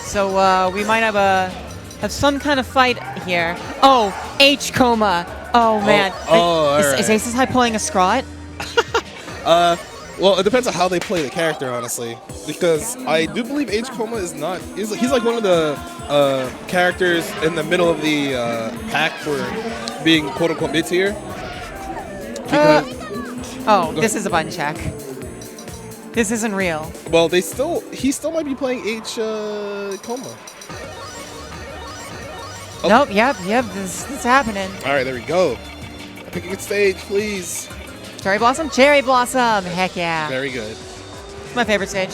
Speaker 1: So we might have some kind of fight here. Oh, H Coma. Oh man. Is Aces High pulling a Scrot?
Speaker 2: Well, it depends on how they play the character, honestly. Because I do believe H Coma is not. He's like one of the characters in the middle of the pack for being quote unquote mid tier.
Speaker 1: This is a button check. This isn't real.
Speaker 2: Well, he still might be playing H Coma.
Speaker 1: Oh. Nope. Yep. This is happening.
Speaker 2: All right, there we go. Pick a good stage, please.
Speaker 1: Cherry Blossom. Cherry Blossom. Heck yeah.
Speaker 2: Very good.
Speaker 1: It's my favorite stage.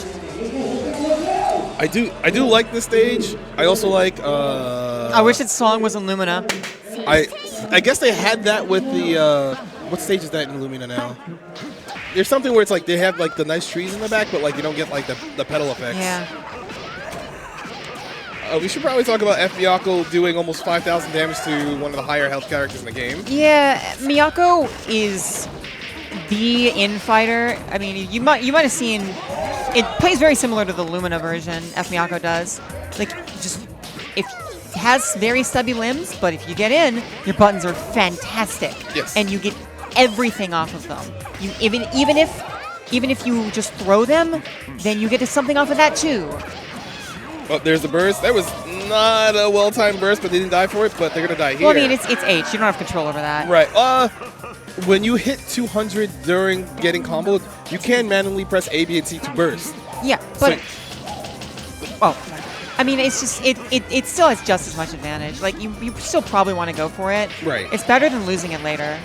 Speaker 2: I do like this stage. I also like.
Speaker 1: I wish its song was in Lumina.
Speaker 2: I guess they had that with the. What stage is that in Lumina now? There's something where it's like they have like the nice trees in the back, but like you don't get like the pedal effects.
Speaker 1: Yeah.
Speaker 2: We should probably talk about MBACC doing almost 5,000 damage to one of the higher health characters in the game.
Speaker 1: Yeah, Miyako is the infighter. I mean, you might have seen it plays very similar to the Lumina version. Miyako does. Like, just it has very stubby limbs, but if you get in, your buttons are fantastic.
Speaker 2: Yes.
Speaker 1: And you get everything off of them. You even if you just throw them, then you get something off of that too.
Speaker 2: Oh, there's the burst. That was not a well-timed burst, but they didn't die for it, but they're going to die here.
Speaker 1: Well, I mean, it's H. You don't have control over that.
Speaker 2: Right. When you hit 200 during getting comboed, you can manually press A, B, and C to burst.
Speaker 1: Yeah, but... I mean, it's just... It still has just as much advantage. Like, you still probably want to go for it.
Speaker 2: Right.
Speaker 1: It's better than losing it later.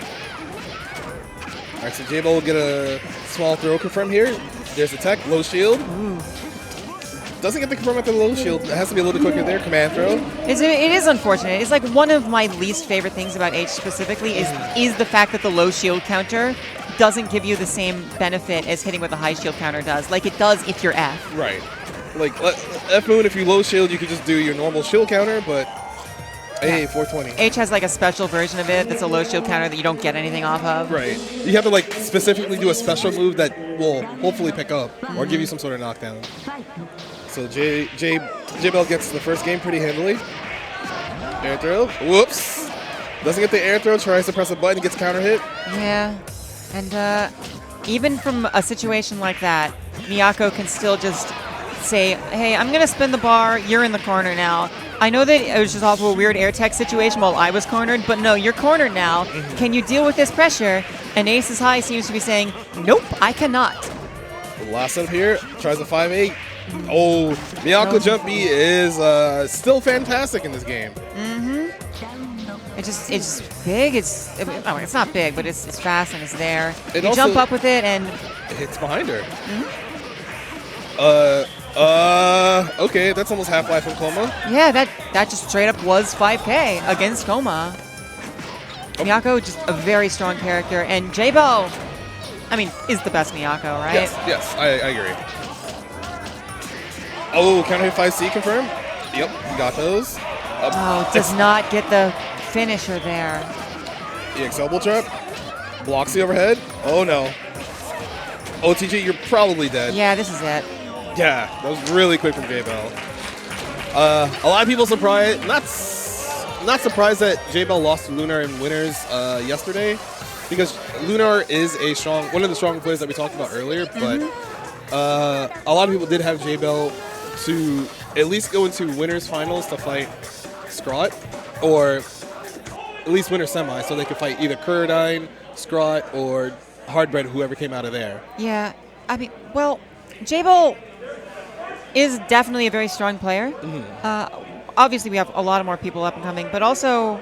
Speaker 2: All right, so J-Ball will get a small throw confirm here. There's the tech, low shield.
Speaker 1: Ooh.
Speaker 2: Doesn't get the confirm at the low shield. It has to be a little bit quicker there. Command throw.
Speaker 1: It is unfortunate. It's like one of my least favorite things about H specifically is the fact that the low shield counter doesn't give you the same benefit as hitting with a high shield counter does. Like it does if you're F.
Speaker 2: Right. Like F Moon, if you low shield, you could just do your normal shield counter, but hey, 420.
Speaker 1: H has like a special version of it that's a low shield counter that you don't get anything off of.
Speaker 2: Right. You have to like specifically do a special move that will hopefully pick up or give you some sort of knockdown. So J-Bell gets the first game pretty handily. Air throw. Whoops. Doesn't get the air throw. Tries to press a button. Gets counter hit.
Speaker 1: Yeah. And even from a situation like that, Miyako can still just say, hey, I'm going to spin the bar. You're in the corner now. I know that it was just off of a weird air tech situation while I was cornered, but no, you're cornered now. Can you deal with this pressure? And Aces High seems to be saying, nope, I cannot.
Speaker 2: Last up here. Tries a 5-8. Oh, Miyako Jump B is still fantastic in this game.
Speaker 1: It's just big. It's not big, but it's fast and it's there. You
Speaker 2: also
Speaker 1: jump up with it and
Speaker 2: it's behind her. Okay, that's almost half-life from Coma.
Speaker 1: Yeah, that just straight up was 5K against Coma. Miyako, just a very strong character, and J-Bell, I mean, is the best Miyako, right?
Speaker 2: Yes, I agree. Oh, counter hit 5C confirm. Yep, you got those.
Speaker 1: Does not get the finisher there.
Speaker 2: EX elbow trap. Blocks the overhead. Oh no. OTG, you're probably dead.
Speaker 1: Yeah, this is it.
Speaker 2: Yeah, that was really quick from J-Bell. A lot of people surprised, not surprised that J-Bell lost to Lunar in winners yesterday, because Lunar is one of the strong players that we talked about earlier, but a lot of people did have J-Bell to at least go into winners finals to fight Scrot, or at least winner semi, so they could fight either Kuradine, Scrot, or hard bred whoever came out of there.
Speaker 1: Yeah. I mean, well, Jabel is definitely a very strong player. Obviously, we have a lot of more people up and coming, but also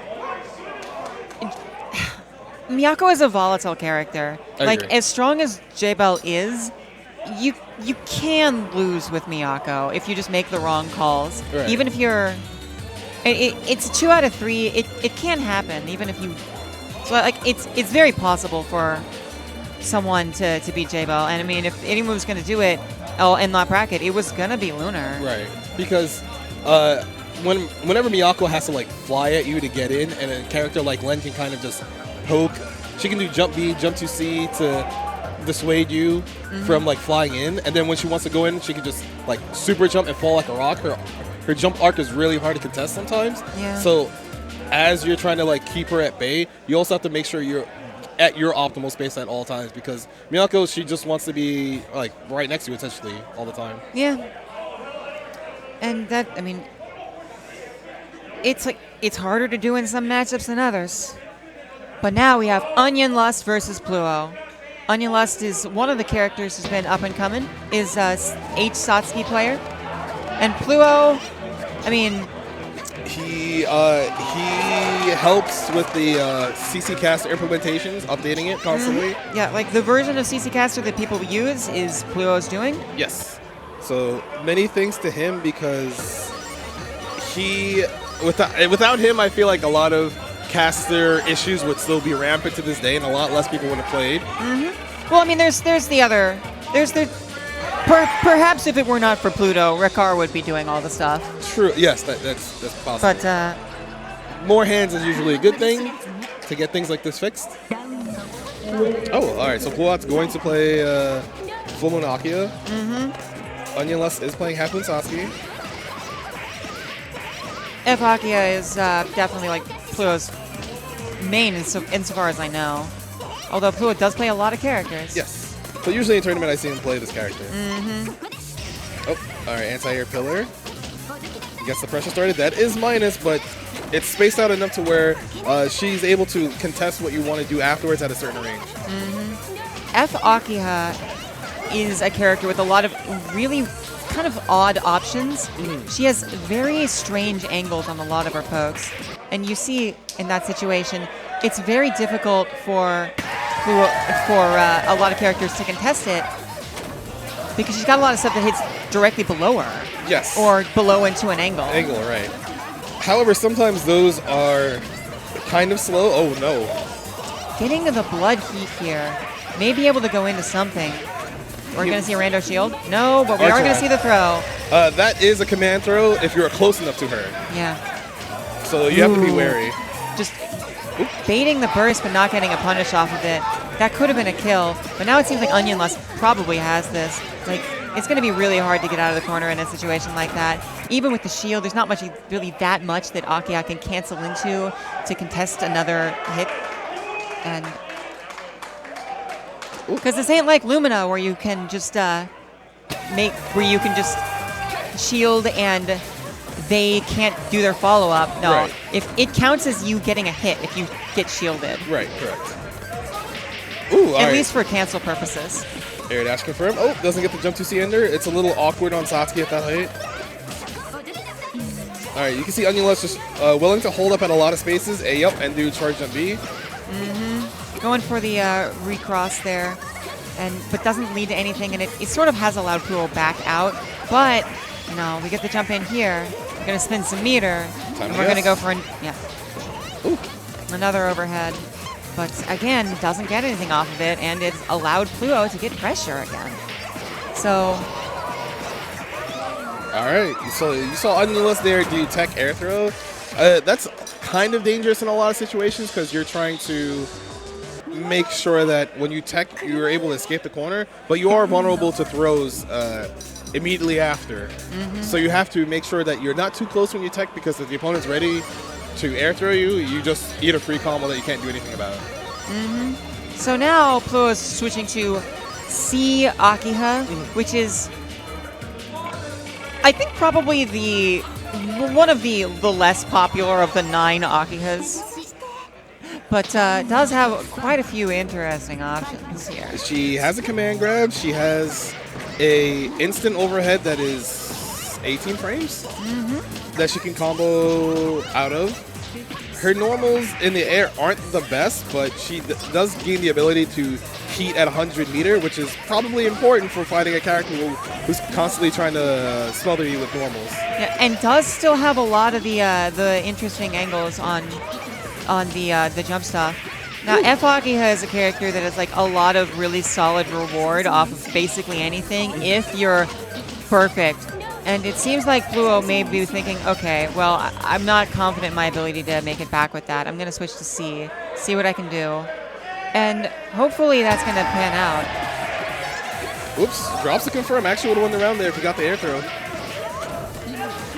Speaker 1: Miyako is a volatile character.
Speaker 2: I agree.
Speaker 1: As strong as Jabel is, you can lose with Miyako if you just make the wrong calls.
Speaker 2: Right.
Speaker 1: Even if you're, it's 2 out of 3. It can happen even if you. So it's very possible for someone to beat Jabel, and I mean if anyone was going to do it, in that bracket, it was going to be Lunar.
Speaker 2: Right. Because whenever Miyako has to like fly at you to get in, and a character like Len can kind of just poke, she can do jump B, jump to C to dissuade you from like flying in, and then when she wants to go in, she can just like super jump and fall like a rock. Her jump arc is really hard to contest sometimes.
Speaker 1: Yeah.
Speaker 2: So as you're trying to like keep her at bay, you also have to make sure you're at your optimal space at all times, because Miyako, she just wants to be like right next to you essentially all the time.
Speaker 1: Yeah. And that, I mean, it's harder to do in some matchups than others. But now we have Onion Lust versus Pluo. Onion Lust is one of the characters who's been up and coming, is a H Satsuki player. And Pluo, I mean,
Speaker 2: he helps with the CC Caster implementations, updating it constantly.
Speaker 1: Yeah, like the version of CC Caster that people use is Pluo's doing.
Speaker 2: Yes. So many thanks to him, because without him, I feel like a lot of caster issues would still be rampant to this day, and a lot less people would have played.
Speaker 1: Well, I mean, there's perhaps if it were not for Pluto, Rekar would be doing all the stuff.
Speaker 2: True. Yes, that's possible.
Speaker 1: But
Speaker 2: more hands is usually a good thing to get things like this fixed. Oh, all right. So Puat's going to play Full Moon Akia. Onion Lust is playing Half Moon Satsuki.
Speaker 1: F. Akia is definitely like Pluto's main insofar as I know. Although Pluto does play a lot of characters.
Speaker 2: Yes. So usually in tournament, I see him play this character. Oh, all right. Anti-air pillar. Gets the pressure started. That is minus, but it's spaced out enough to where she's able to contest what you want to do afterwards at a certain range.
Speaker 1: F. Akiha is a character with a lot of really kind of odd options. She has very strange angles on a lot of her pokes. And you see in that situation, it's very difficult for a lot of characters to contest it, because she's got a lot of stuff that hits directly below her.
Speaker 2: Yes.
Speaker 1: Or below into an angle.
Speaker 2: Angle, right. However, sometimes those are kind of slow. Oh, no.
Speaker 1: Getting to the blood heat here. May be able to go into something. We're going to see a rando shield. No, but we are going to see the throw.
Speaker 2: That is a command throw if you're close enough to her.
Speaker 1: Yeah.
Speaker 2: So you have to be wary.
Speaker 1: Just baiting the burst but not getting a punish off of it. That could have been a kill, but now it seems like Onion Lust probably has this. Like, it's going to be really hard to get out of the corner in a situation like that. Even with the shield, there's not really that much that Akia can cancel into to contest another hit. And because this ain't like Lumina where you can just shield and they can't do their follow-up. No,
Speaker 2: right.
Speaker 1: If it counts as you getting a hit if you get shielded.
Speaker 2: Right, correct. Ooh,
Speaker 1: At least for cancel purposes.
Speaker 2: Air dash confirmed. Oh, doesn't get the jump to see Ender. It's a little awkward on Satsuki at that height. All right, you can see Onion Lust just willing to hold up at a lot of spaces. Yup, and do charge jump B.
Speaker 1: Going for the recross there, but doesn't lead to anything, and it sort of has allowed Pluo back out. But no, we get the jump in here. We're gonna spin some meter, and we're gonna go for another overhead. But again, doesn't get anything off of it, and it's allowed Pluo to get pressure again. So.
Speaker 2: All right, so you saw Onion Lust there do tech air throw. That's kind of dangerous in a lot of situations, because you're trying to make sure that when you tech, you're able to escape the corner, but you are vulnerable to throws immediately after. So you have to make sure that you're not too close when you tech, because if the opponent's ready to air throw you, you just eat a free combo that you can't do anything about.
Speaker 1: So now Pluo is switching to C Akiha, which is, I think, probably one of the less popular of the 9 Akihas. but does have quite a few interesting options here.
Speaker 2: She has a command grab. She has a instant overhead that is 18 frames that she can combo out of. Her normals in the air aren't the best, but she does gain the ability to heat at 100 meter, which is probably important for fighting a character who's constantly trying to smother you with normals.
Speaker 1: Yeah, and does still have a lot of the interesting angles on the jump stuff. Now, F-Akiha is a character that has like a lot of really solid reward off of basically anything if you're perfect. And it seems like Fluo may be thinking, okay, well, I'm not confident in my ability to make it back with that. I'm going to switch to C, see what I can do. And hopefully that's going to pan out.
Speaker 2: Oops, drops to confirm. Actually would have won the round there if he got the air throw.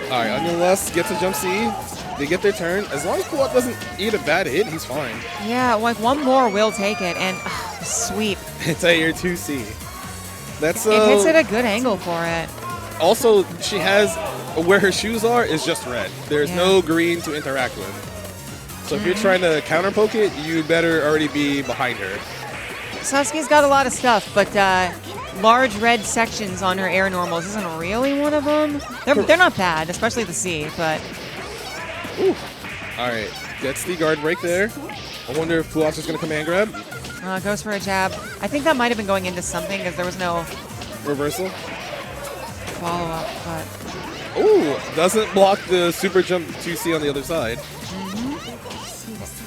Speaker 2: All right, Onion Lust gets a jump C. They get their turn. As long as Puat doesn't eat a bad hit, he's fine.
Speaker 1: Yeah, like one more will take it, and sweep.
Speaker 2: It's at your 2C. That's
Speaker 1: It hits at a good angle for it.
Speaker 2: Also, she has where her shoes are is just red. There's no green to interact with. So if you're trying to counter poke it, you better already be behind her.
Speaker 1: Sasuke's got a lot of stuff, but large red sections on her air normals isn't really one of them. They're not bad, especially the C, but...
Speaker 2: Ooh. All right, gets the guard break there. I wonder if Puat's just going to command grab.
Speaker 1: Goes for a jab. I think that might have been going into something because there was no...
Speaker 2: Reversal.
Speaker 1: Follow-up, but...
Speaker 2: Ooh, doesn't block the super jump 2C on the other side.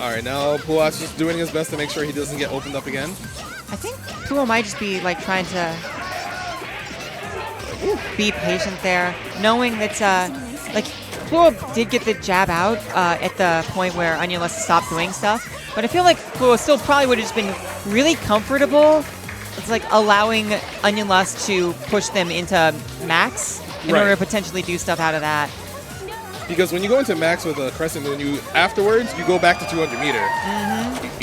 Speaker 2: All right, now Puat's just doing his best to make sure he doesn't get opened up again.
Speaker 1: I think Fluo might just be like trying to be patient there, knowing that like Fluo did get the jab out at the point where Onion Lust stopped doing stuff, but I feel like Fluo still probably would have just been really comfortable. It's like allowing Onion Lust to push them into max in order to potentially do stuff out of that.
Speaker 2: Because when you go into max with a Crescent, then you afterwards you go back to 200 meter.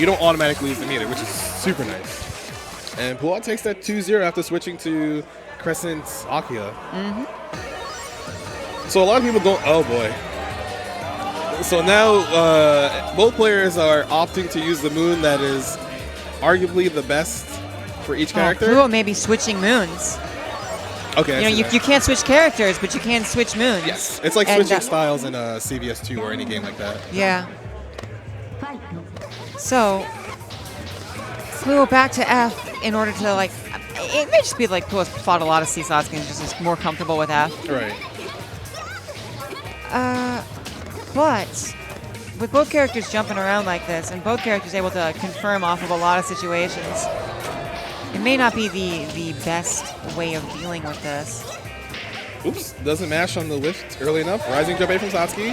Speaker 2: You don't automatically lose the meter, which is super nice. And Puat takes that 2-0 after switching to Crescent Akia. So a lot of people don't. Oh boy. So now both players are opting to use the moon that is arguably the best for each character.
Speaker 1: Fluo may be switching moons.
Speaker 2: Okay.
Speaker 1: You can't switch characters, but you can switch moons.
Speaker 2: Yes, it's like switching styles in CVS2 or any game like that.
Speaker 1: Yeah. So, Fluo back to F in order to like. It may just be like Fluo's fought a lot of C Sasuke and just is more comfortable with F.
Speaker 2: Right.
Speaker 1: But with both characters jumping around like this, and both characters able to confirm off of a lot of situations, it may not be the best way of dealing with this.
Speaker 2: Oops, doesn't mash on the lift early enough. Rising jump A from Satsuki.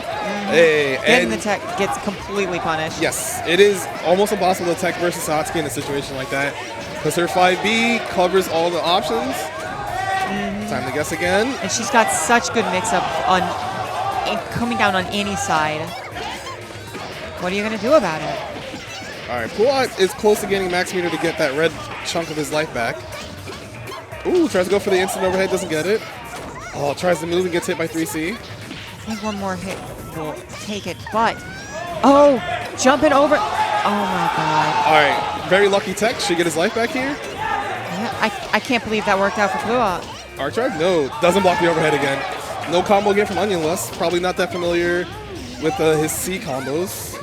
Speaker 2: Hey,
Speaker 1: Getting the tech gets completely punished.
Speaker 2: Yes, it is almost impossible to tech versus Satsuki in a situation like that. Because her 5B covers all the options. Time to guess again.
Speaker 1: And she's got such good mix-up on coming down on any side. What are you going to do about it?
Speaker 2: All right, Puat is close to getting max meter to get that red chunk of his life back. Ooh, tries to go for the instant overhead, doesn't get it. Oh, tries to move and gets hit by 3C.
Speaker 1: I think one more hit will take it, but... Oh, jumping over... Oh my god.
Speaker 2: All right, very lucky tech. Should get his life back here.
Speaker 1: Yeah, I can't believe that worked out for Fluo.
Speaker 2: Archard? No, doesn't block the overhead again. No combo again from Onion Lust. Probably not that familiar with his C combos.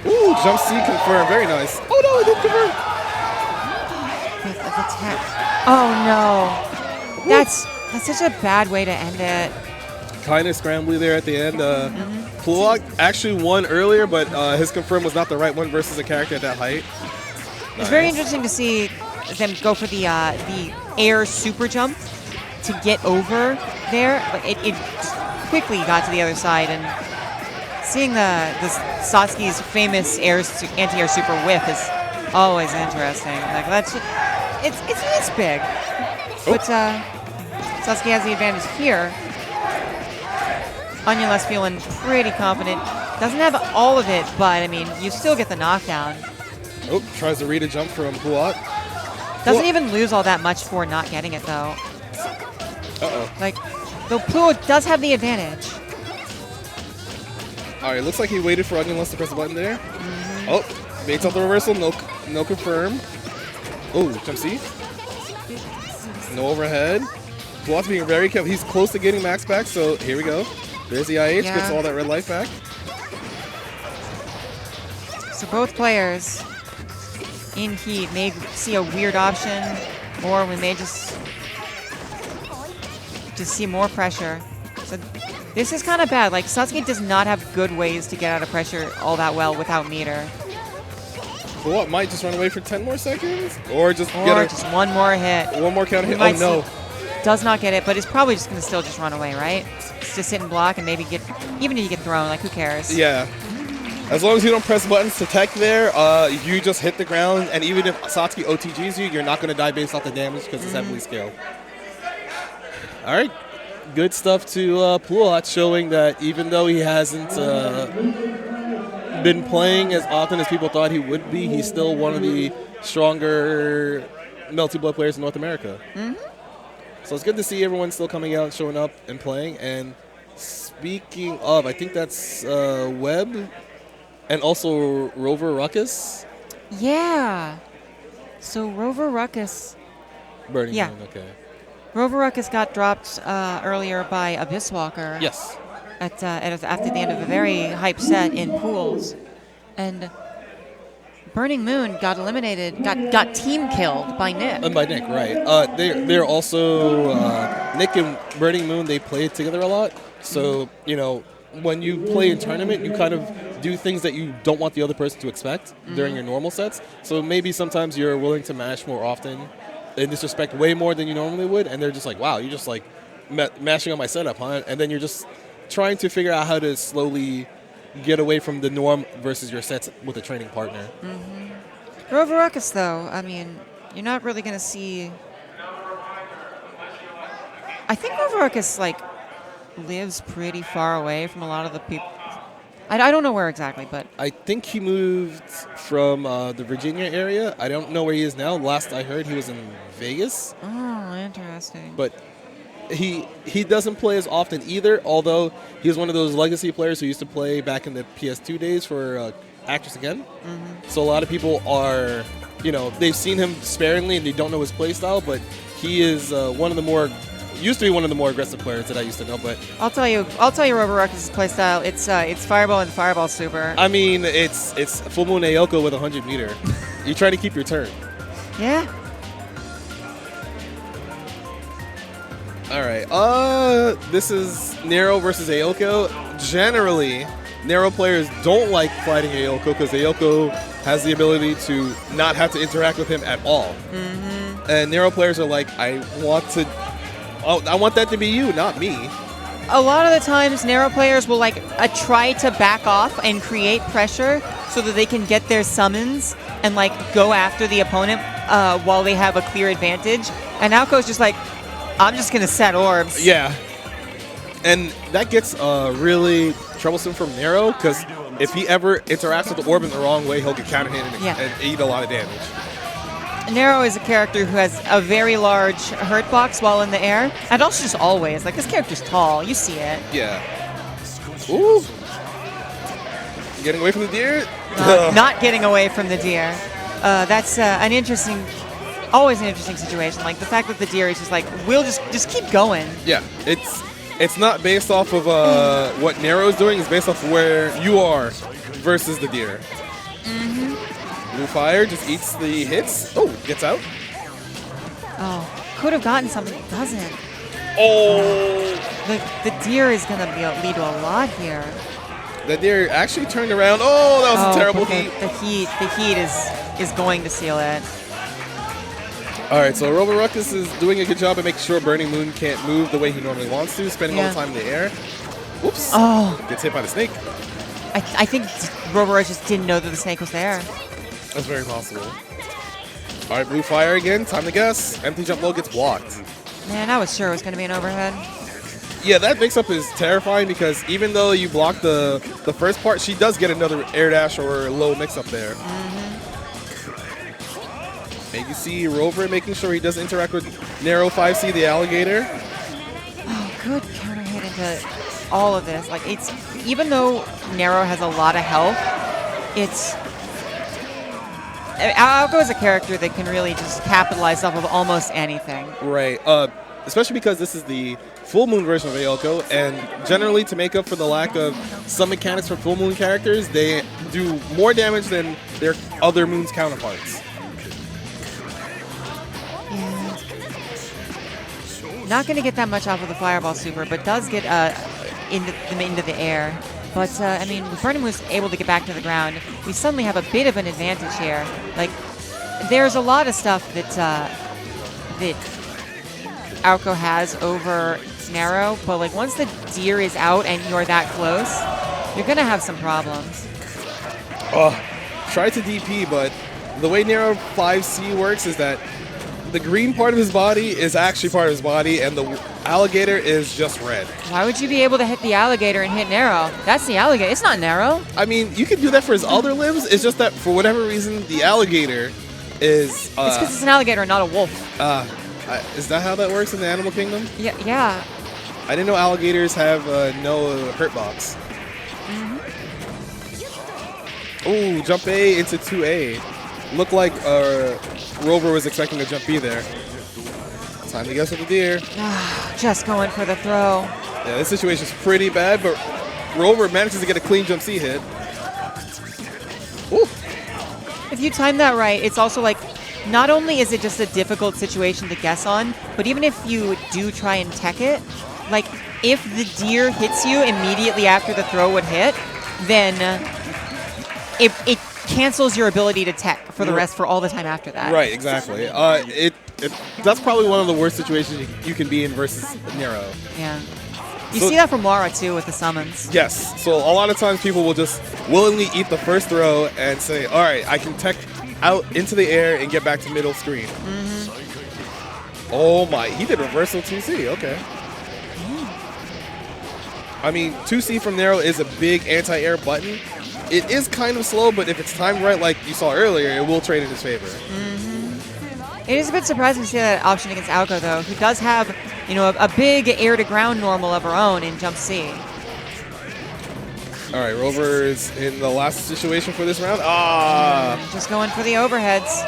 Speaker 2: Ooh, jump C confirmed. Very nice. Oh no, it didn't confirm.
Speaker 1: With the tech. Oh no. That's such a bad way to end it.
Speaker 2: Kind of scrambly there at the end. Pluak actually won earlier, but his confirm was not the right one versus a character at that height.
Speaker 1: It's very interesting to see them go for the air super jump to get over there. But it just quickly got to the other side, and seeing the Satsuki's famous anti-air super whiff is always interesting. Like it's big, but Sasuke has the advantage here. Onion Lust feeling pretty confident. Doesn't have all of it, but I mean, you still get the knockdown.
Speaker 2: Oh, tries to read a jump from Puat.
Speaker 1: Doesn't even lose all that much for not getting it though. Like, though Pluo does have the advantage.
Speaker 2: All right, looks like he waited for Onion Lust to press the button there. Oh, baits out the reversal. No, no confirm. Oh, jump C. No overhead. Block's being very careful. He's close to getting max back, so here we go. There's the IH, gets all that red life back.
Speaker 1: So both players in heat may see a weird option, or we may just see more pressure. So this is kind of bad. Like, Satsuki does not have good ways to get out of pressure all that well without meter.
Speaker 2: But what, might just run away for 10 more seconds? Or just
Speaker 1: just one more hit.
Speaker 2: One more counter hit. Oh, no.
Speaker 1: Does not get it, but it's probably just going to still just run away, right? It's just sit and block and maybe get, even if you get thrown, like, who cares?
Speaker 2: Yeah. As long as you don't press buttons to tech there, you just hit the ground, and even if Satsuki OTGs you, you're not going to die based off the damage because it's heavily scaled. All right. Good stuff to Pulat, showing that even though he hasn't been playing as often as people thought he would be, he's still one of the stronger Melty Blood players in North America. So it's good to see everyone still coming out, showing up, and playing. And speaking of, I think that's Webb and also Rover Ruckus.
Speaker 1: Yeah. So Rover Ruckus.
Speaker 2: Burning Moon, okay.
Speaker 1: Rover Ruckus got dropped earlier by Abyss Walker.
Speaker 2: Yes.
Speaker 1: After the end of a very hype set in pools. And Burning Moon got eliminated, got team killed by Nick.
Speaker 2: And by Nick, right. They're also, Nick and Burning Moon, they play together a lot. So, you know, when you play in tournament, you kind of do things that you don't want the other person to expect during your normal sets. So maybe sometimes you're willing to mash more often and disrespect way more than you normally would. And they're just like, wow, you're just like mashing on my setup, huh? And then you're just trying to figure out how to slowly get away from the norm versus your sets with a training partner.
Speaker 1: Rover Ruckus, though, I mean, you're not really going to see... I think Rover Ruckus, like, lives pretty far away from a lot of the people. I don't know where exactly, but...
Speaker 2: I think he moved from the Virginia area. I don't know where he is now. Last I heard, he was in Vegas.
Speaker 1: Oh, interesting.
Speaker 2: But he doesn't play as often either, although he's one of those legacy players who used to play back in the PS2 days for Actress Again. So a lot of people are, you know, they've seen him sparingly and they don't know his play style, but he is used to be one of the more aggressive players that I used to know. But
Speaker 1: I'll tell you Rover Ruckus' play style. It's Fireball and Fireball Super.
Speaker 2: I mean, it's Full Moon Aoko with 100 meter. You're trying to keep your turn.
Speaker 1: Yeah.
Speaker 2: All right. This is Nero versus Aoko. Generally, Nero players don't like fighting Aoko because Aoko has the ability to not have to interact with him at all. And Nero players are like, I want that to be you, not me.
Speaker 1: A lot of the times, Nero players will like try to back off and create pressure so that they can get their summons and like go after the opponent while they have a clear advantage. And Aoko's just like, I'm just gonna set orbs.
Speaker 2: Yeah, and that gets really troublesome from Nero because if he ever interacts with the orb in the wrong way, he'll get counter hit and eat a lot of damage.
Speaker 1: Nero is a character who has a very large hurt box while in the air, and also just always, like, this character's tall. You see it.
Speaker 2: Yeah. Ooh. Getting away from the deer?
Speaker 1: Not getting away from the deer. That's always an interesting situation. Like, the fact that the deer is just like, we'll just keep going.
Speaker 2: Yeah. It's not based off of what Nero is doing. It's based off of where you are versus the deer. Blue Fire just eats the hits. Oh, gets out.
Speaker 1: Oh, could have gotten something. Doesn't.
Speaker 2: Oh.
Speaker 1: The deer is going to lead to a lot here.
Speaker 2: The deer actually turned around. Oh, that was a terrible heat.
Speaker 1: The heat is going to seal it.
Speaker 2: All right, so Rover Ruckus is doing a good job of making sure Burning Moon can't move the way he normally wants to, spending all the time in the air. Whoops.
Speaker 1: Oh.
Speaker 2: Gets hit by the snake.
Speaker 1: I think Rover just didn't know that the snake was there.
Speaker 2: That's very possible. All right, Blue Fire again. Time to guess. Empty jump low gets blocked.
Speaker 1: Man, I was sure it was going to be an overhead.
Speaker 2: Yeah, that mix-up is terrifying because even though you block the first part, she does get another air dash or low mix-up there. And you see Rover making sure he doesn't interact with Nero 5C, the alligator.
Speaker 1: Oh, good counter hit into all of this. Like, it's even though Nero has a lot of health, it's Aoko is a character that can really just capitalize off of almost anything.
Speaker 2: Right. Especially because this is the full moon version of Aoko, and generally to make up for the lack of some mechanics from full moon characters, they do more damage than their other moon's counterparts.
Speaker 1: Yeah. Not going to get that much off of the Fireball Super, but does get into the air. But, I mean, if Burning Moon's able to get back to the ground, we suddenly have a bit of an advantage here. Like, there's a lot of stuff that Aoko has over Nero, but, like, once the deer is out and you're that close, you're going to have some problems.
Speaker 2: Try to DP, but the way Nero 5C works is that the green part of his body is actually part of his body, and the alligator is just red.
Speaker 1: Why would you be able to hit the alligator and hit Nero? That's the alligator. It's not Nero.
Speaker 2: I mean, you can do that for his other limbs. It's just that for whatever reason, the alligator is.
Speaker 1: It's because it's an alligator, not a wolf.
Speaker 2: Is that how that works in the animal kingdom?
Speaker 1: Yeah.
Speaker 2: I didn't know alligators have no hurt box. Ooh, jump A into 2A. Looked like Rover was expecting a jump B there. Time to guess with the deer.
Speaker 1: Just going for the throw.
Speaker 2: Yeah, this situation's pretty bad, but Rover manages to get a clean jump C hit. Ooh.
Speaker 1: If you time that right, it's also like, not only is it just a difficult situation to guess on, but even if you do try and tech it, like if the deer hits you immediately after the throw would hit, then it cancels your ability to tech for the rest for all the time after that.
Speaker 2: Right, exactly. That's probably one of the worst situations you can be in versus Nero.
Speaker 1: Yeah. You see that from Wara too with the summons.
Speaker 2: Yes. So a lot of times people will just willingly eat the first throw and say, all right, I can tech out into the air and get back to middle screen. Oh my, he did reversal 2C, okay. I mean, 2C from Nero is a big anti-air button. It is kind of slow, but if it's timed right, like you saw earlier, it will trade in his favor.
Speaker 1: It is a bit surprising to see that option against Aoko, though, who does have, a big air-to-ground normal of her own in Jump C.
Speaker 2: All right, Rover is in the last situation for this round.
Speaker 1: Just going for the overheads.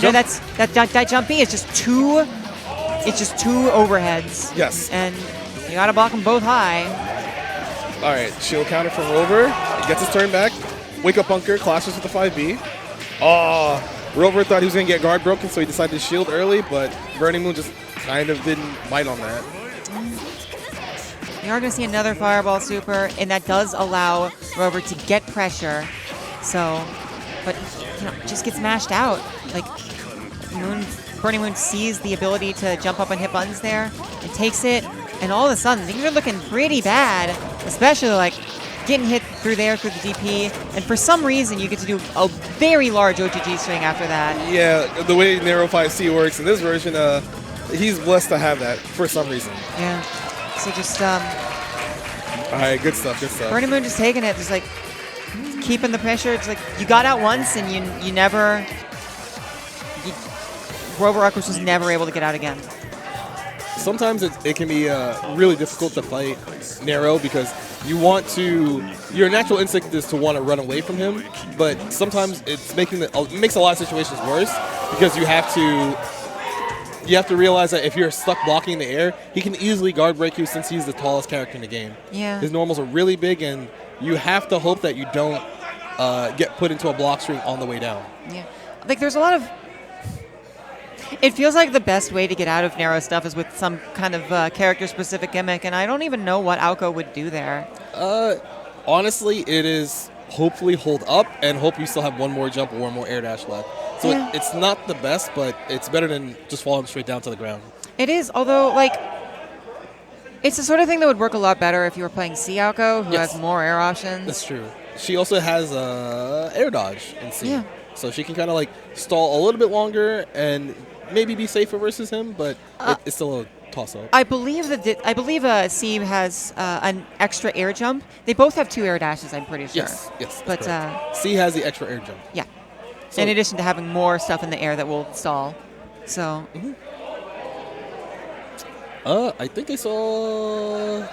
Speaker 1: That Jump B is just two. It's just two overheads.
Speaker 2: Yes.
Speaker 1: And you got to block them both high.
Speaker 2: All right, shield counter from Rover. He gets his turn back. Wake up bunker, clashes with the 5B. Rover thought he was going to get guard broken, so he decided to shield early, but Burning Moon just kind of didn't bite on that.
Speaker 1: You are going to see another Fireball Super, and that does allow Rover to get pressure. So, but just gets mashed out. Like, Burning Moon sees the ability to jump up and hit buttons there, and takes it, and all of a sudden, things are looking pretty bad, especially like getting hit through the DP, and for some reason you get to do a very large OGG string after that.
Speaker 2: Yeah, the way Nero 5C works in this version, he's blessed to have that for some reason.
Speaker 1: Yeah. So just
Speaker 2: all right, good stuff.
Speaker 1: Burning Moon just taking it, just like keeping the pressure. It's like you got out once and you never. Rover Ruckus was never able to get out again.
Speaker 2: Sometimes it can be really difficult to fight Nero because your natural instinct is to want to run away from him, but sometimes it makes a lot of situations worse because you have to realize that if you're stuck blocking in the air, he can easily guard break you since he's the tallest character in the game.
Speaker 1: Yeah.
Speaker 2: His normals are really big, and you have to hope that you don't get put into a block string on the way down.
Speaker 1: Yeah. Like there's a lot of. It feels like the best way to get out of Nero stuff is with some kind of character-specific gimmick, and I don't even know what Aoko would do there.
Speaker 2: Honestly, it is hopefully hold up and hope you still have one more jump or one more air dash left. So
Speaker 1: yeah.
Speaker 2: It's not the best, but it's better than just falling straight down to the ground.
Speaker 1: It is, although, like, it's the sort of thing that would work a lot better if you were playing C Aoko, who has more air options.
Speaker 2: That's true. She also has air dodge in C.
Speaker 1: Yeah.
Speaker 2: So she can kind of, like, stall a little bit longer and maybe be safer versus him, but it's still a toss-up.
Speaker 1: I believe C has an extra air jump. They both have 2 air dashes, I'm pretty sure.
Speaker 2: Yes.
Speaker 1: But
Speaker 2: C has the extra air jump.
Speaker 1: Yeah.
Speaker 2: So,
Speaker 1: in addition to having more stuff in the air that will stall. So.
Speaker 2: I think I saw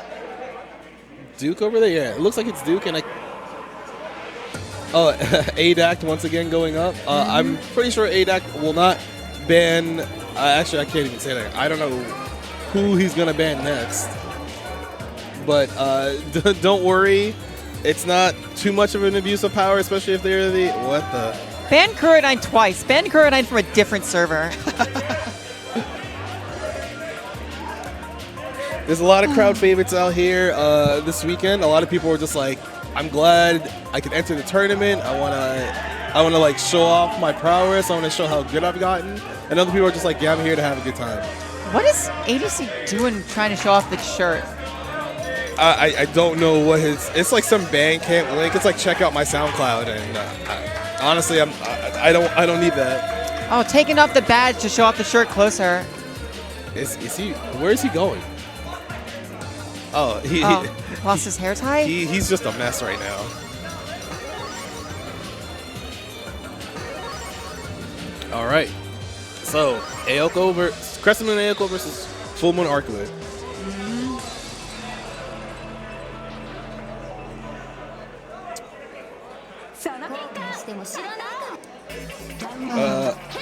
Speaker 2: Duke over there. Yeah, it looks like it's Duke, and Oh, ADAC once again going up. I'm pretty sure ADAC will not ban. Actually, I can't even say that. I don't know who he's gonna ban next. But don't worry, it's not too much of an abuse of power, especially if they're the
Speaker 1: Ban Kurodine twice. Ban Kurodine from a different server.
Speaker 2: There's a lot of crowd favorites out here this weekend. A lot of people were just like, I'm glad I could enter the tournament. I wanna like show off my prowess. I wanna show how good I've gotten. And other people are just like, yeah, I'm here to have a good time.
Speaker 1: What is ADC doing trying to show off the shirt?
Speaker 2: I don't know what it's like some Bandcamp link. It's like check out my SoundCloud, and honestly, I don't need that.
Speaker 1: Oh, taking off the badge to show off the shirt closer.
Speaker 2: Is he? Where is he going? Oh, he
Speaker 1: lost his hair tie?
Speaker 2: He's just a mess right now. All right. So, Aoko versus Crescent Moon Aoko versus Full Moon Arclit.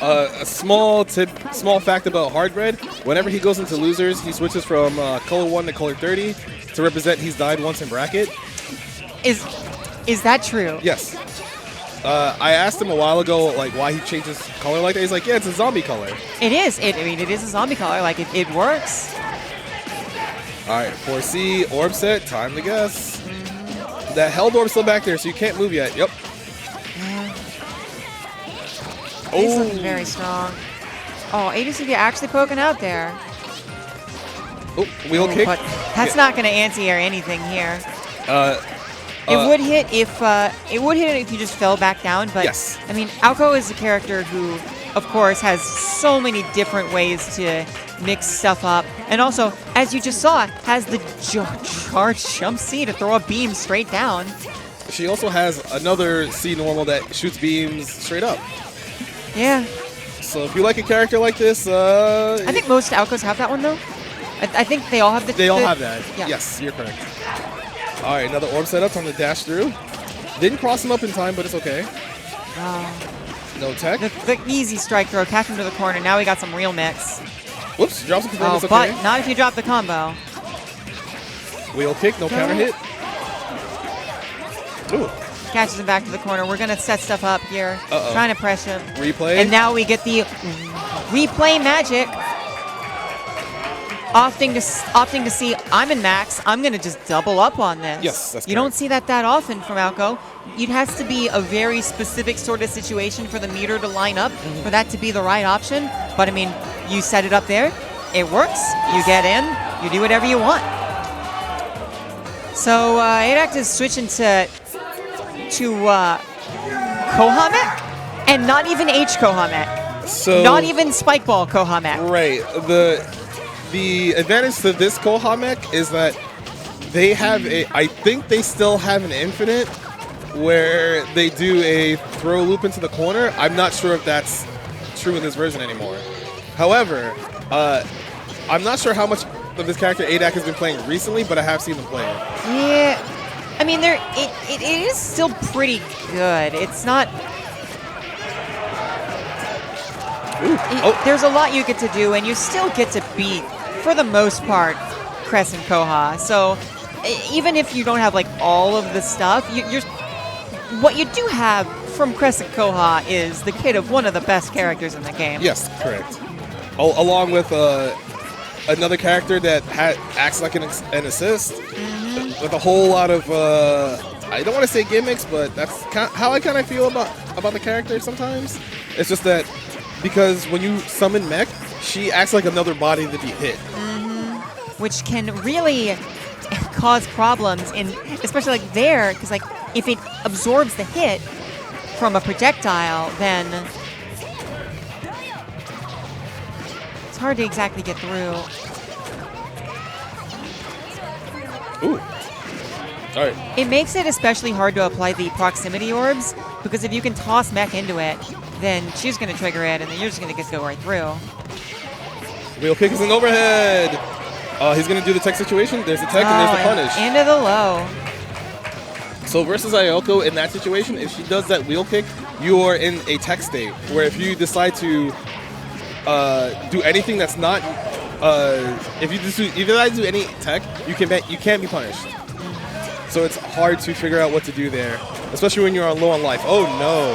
Speaker 2: A small fact about Hardbread: whenever he goes into losers, he switches from color 1 to color 30 to represent he's died once in bracket.
Speaker 1: Is that true?
Speaker 2: Yes. I asked him a while ago, like, why he changes color like that. He's like, yeah, it's a zombie color.
Speaker 1: It is. I mean, it is a zombie color. Like, it works.
Speaker 2: All right, 4C, orb set, time to guess. That held orb's still back there, so you can't move yet. Yep.
Speaker 1: Yeah. He's looking very strong. Oh, ADC actually poking out there.
Speaker 2: Oh, wheel kick.
Speaker 1: But that's not going to anti-air anything here. It would hit if you just fell back down, but
Speaker 2: yes.
Speaker 1: I mean, Aoko is a character who, of course, has so many different ways to mix stuff up, and also, as you just saw, has the charged jump C to throw a beam straight down.
Speaker 2: She also has another C normal that shoots beams straight up.
Speaker 1: Yeah.
Speaker 2: So if you like a character like this,
Speaker 1: I think most Aokos have that one though. I think they all have the.
Speaker 2: They all have that.
Speaker 1: Yeah.
Speaker 2: Yes, you're correct. All right, another orb setup on the dash through. Didn't cross him up in time, but it's okay. No tech.
Speaker 1: The easy strike throw, catch him to the corner. Now we got some real mix.
Speaker 2: Whoops, drops him from it's
Speaker 1: but
Speaker 2: okay.
Speaker 1: not if you drop the combo.
Speaker 2: Wheel kick, no counter hit. Ooh.
Speaker 1: Catches him back to the corner. We're gonna set stuff up here, trying to press him.
Speaker 2: Replay.
Speaker 1: And now we get the replay magic. Opting to see I'm in max, I'm going to just double up on this.
Speaker 2: Yes, that's
Speaker 1: You
Speaker 2: correct.
Speaker 1: don't see that often from Aoko. It has to be a very specific sort of situation for the meter to line up for that to be the right option. But I mean, you set it up there, it works, you get in, you do whatever you want. So ADAC is switching to Kohamek, and not even H Kohamek.
Speaker 2: So
Speaker 1: Not even Spikeball Kohamek.
Speaker 2: Right. The advantage to this Kohamek is that they have I think they still have an infinite where they do a throw loop into the corner. I'm not sure if that's true in this version anymore. However, I'm not sure how much of this character ADAC has been playing recently, but I have seen them play it.
Speaker 1: Yeah. I mean, it is still pretty good. It's not... There's a lot you get to do, and you still get to beat, for the most part, Crescent Koha. So even if you don't have like all of the stuff, what you do have from Crescent Koha is the kid of one of the best characters in the game.
Speaker 2: Yes, correct. Along with another character that acts like an assist, with a whole lot of I don't want to say gimmicks, but that's how I kind of feel about the character sometimes. It's just that because when you summon Mech, she acts like another body to be hit.
Speaker 1: Which can really cause problems, especially like there, because like if it absorbs the hit from a projectile, then it's hard to exactly get through.
Speaker 2: Ooh. All right.
Speaker 1: It makes it especially hard to apply the proximity orbs, because if you can toss Mech into it, then she's going to trigger it, and then you're just going to get to go right through.
Speaker 2: Wheel kick is an overhead. He's going to do the tech situation. There's the tech, and there's the punish.
Speaker 1: Into the low.
Speaker 2: So versus Ayoko, in that situation, if she does that wheel kick, you are in a tech state where if you decide to do anything that's not, if you decide to do any tech, you can't be punished. So it's hard to figure out what to do there, especially when you're low on life. Oh no!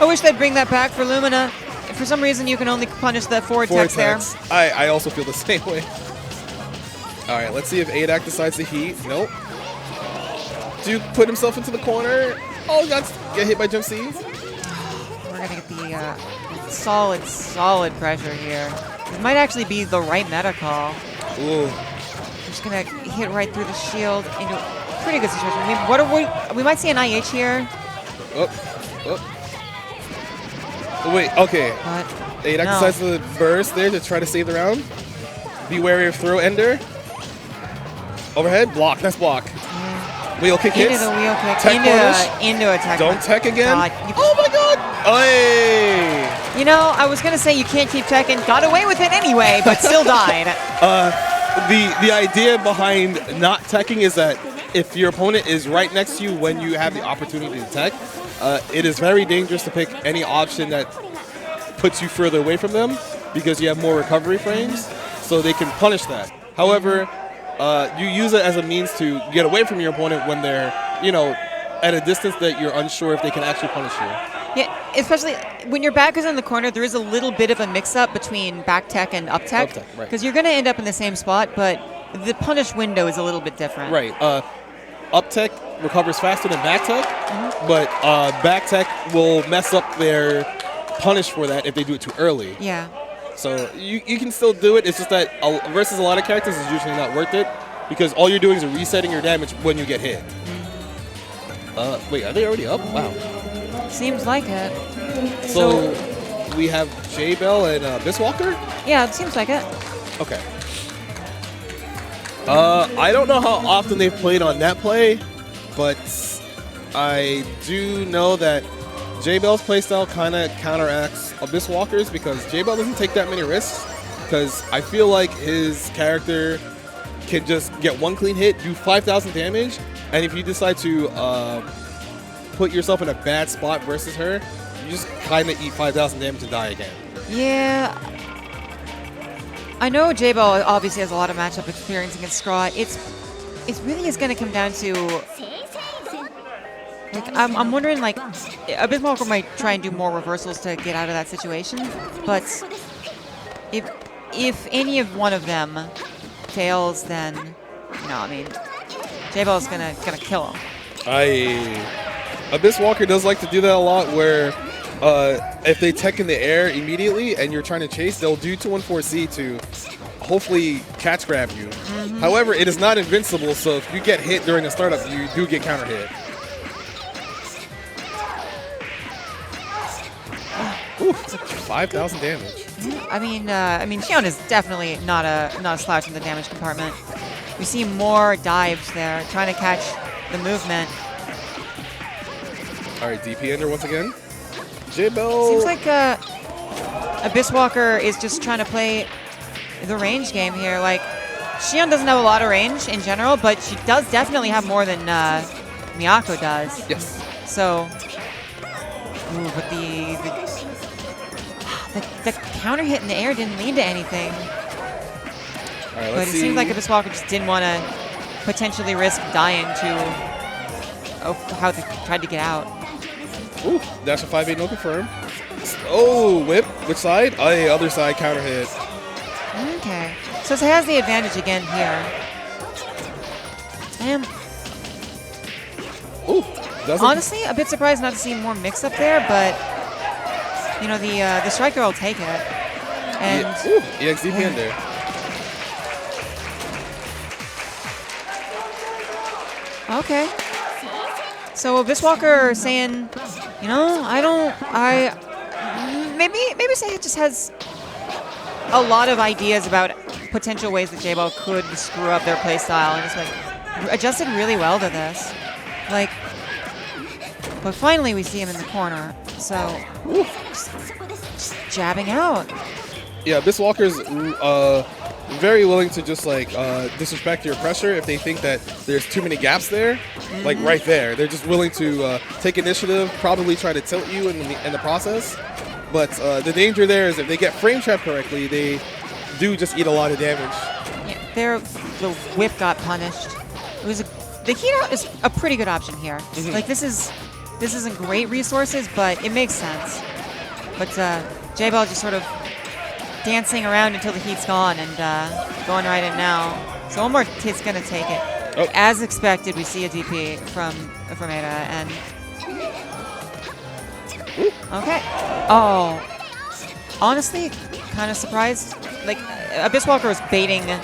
Speaker 1: I wish they'd bring that back for Lumina. For some reason, you can only punish the forward techs there.
Speaker 2: I also feel the same way. All right, let's see if ADAC decides to heat. Nope. Duke put himself into the corner. Oh, got hit by jump C.
Speaker 1: We're gonna get the solid pressure here. It might actually be the right meta call.
Speaker 2: Ooh.
Speaker 1: Just gonna hit right through the shield into a pretty good situation. I mean, we might see an IH here.
Speaker 2: Oh, wait, okay.
Speaker 1: But
Speaker 2: ADAC decides to burst there to try to save the round. Be wary of throw ender. Overhead, block, nice block. Wheel kick hits.
Speaker 1: Into the wheel kick.
Speaker 2: Tech
Speaker 1: into a tech.
Speaker 2: Don't tech again.
Speaker 1: God,
Speaker 2: oh my god. Hey.
Speaker 1: You know, I was going to say you can't keep teching. Got away with it anyway, but still died.
Speaker 2: The idea behind not teching is that if your opponent is right next to you when you have the opportunity to tech, it is very dangerous to pick any option that puts you further away from them because you have more recovery frames, so they can punish that. However, you use it as a means to get away from your opponent when they're, at a distance that you're unsure if they can actually punish you.
Speaker 1: Yeah, especially when your back is in the corner, there is a little bit of a mix-up between back tech and up tech. Because you're going to end up in the same spot, but the punish window is a little bit different.
Speaker 2: Right. Up tech recovers faster than back tech, but back tech will mess up their punish for that if they do it too early.
Speaker 1: Yeah.
Speaker 2: So you can still do it. It's just that versus a lot of characters is usually not worth it because all you're doing is resetting your damage when you get hit. Wait, are they already up? Wow.
Speaker 1: Seems like it.
Speaker 2: So we have J-Bell and Biswalker?
Speaker 1: Yeah, it seems like it.
Speaker 2: Okay. I don't know how often they've played on that play, but I do know that J-Bell's playstyle kind of counteracts Abyss Walker's because J-Bell doesn't take that many risks because I feel like his character can just get one clean hit, do 5,000 damage, and if you decide to put yourself in a bad spot versus her, you just kind of eat 5,000 damage and die again.
Speaker 1: Yeah. I know J-Bell obviously has a lot of matchup experience against Scraw. It really is going to come down to... Like, I'm wondering, like, Abyss Walker might try and do more reversals to get out of that situation, but if any of one of them fails, then, I mean, J-Bell's gonna kill him.
Speaker 2: Abyss Walker does like to do that a lot, where if they tech in the air immediately and you're trying to chase, they'll do 214C to hopefully catch grab you. However, it is not invincible, so if you get hit during the startup, you do get counter hit. Ooh, 5,000 damage.
Speaker 1: I mean, Xion is definitely not a slouch in the damage compartment. We see more dives there, trying to catch the movement.
Speaker 2: All right, DP ender once again. J-Bell.
Speaker 1: Seems like Abyss Walker is just trying to play the range game here. Like, Xion doesn't have a lot of range in general, but she does definitely have more than Miyako does.
Speaker 2: Yes.
Speaker 1: So, but the counter hit in the air didn't lead to anything.
Speaker 2: All right,
Speaker 1: but it seems like Abyss Walker just didn't want to potentially risk dying to how they tried to get out.
Speaker 2: Ooh, dash a 5-8 no confirm. Oh, whip. Which side? Oh, the other side counter hit.
Speaker 1: Okay. So it has the advantage again here.
Speaker 2: Ooh,
Speaker 1: honestly, a bit surprised not to see more mix-up there, but the striker will take it. And
Speaker 2: ooh, EXDP in there.
Speaker 1: Okay. So Abyss Walker saying, maybe Seiya just has a lot of ideas about potential ways that J-Ball could screw up their playstyle, and it's like adjusted really well to this. Like, but finally we see him in the corner. So just jabbing out.
Speaker 2: Yeah, Abyss Walker's very willing to just like disrespect your pressure if they think that there's too many gaps there, like right there. They're just willing to take initiative, probably try to tilt you in the process. But the danger there is if they get frame trapped correctly, they do just eat a lot of damage.
Speaker 1: Yeah, the whip got punished. It was the heat out is a pretty good option here. Like this isn't great resources, but it makes sense. But J-Bell just sort of dancing around until the heat's gone and going right in now. So one more hit's gonna take it.
Speaker 2: Oh.
Speaker 1: As expected, we see a DP from Ada and okay. Oh, honestly, kind of surprised. Like Abyss Walker was baiting an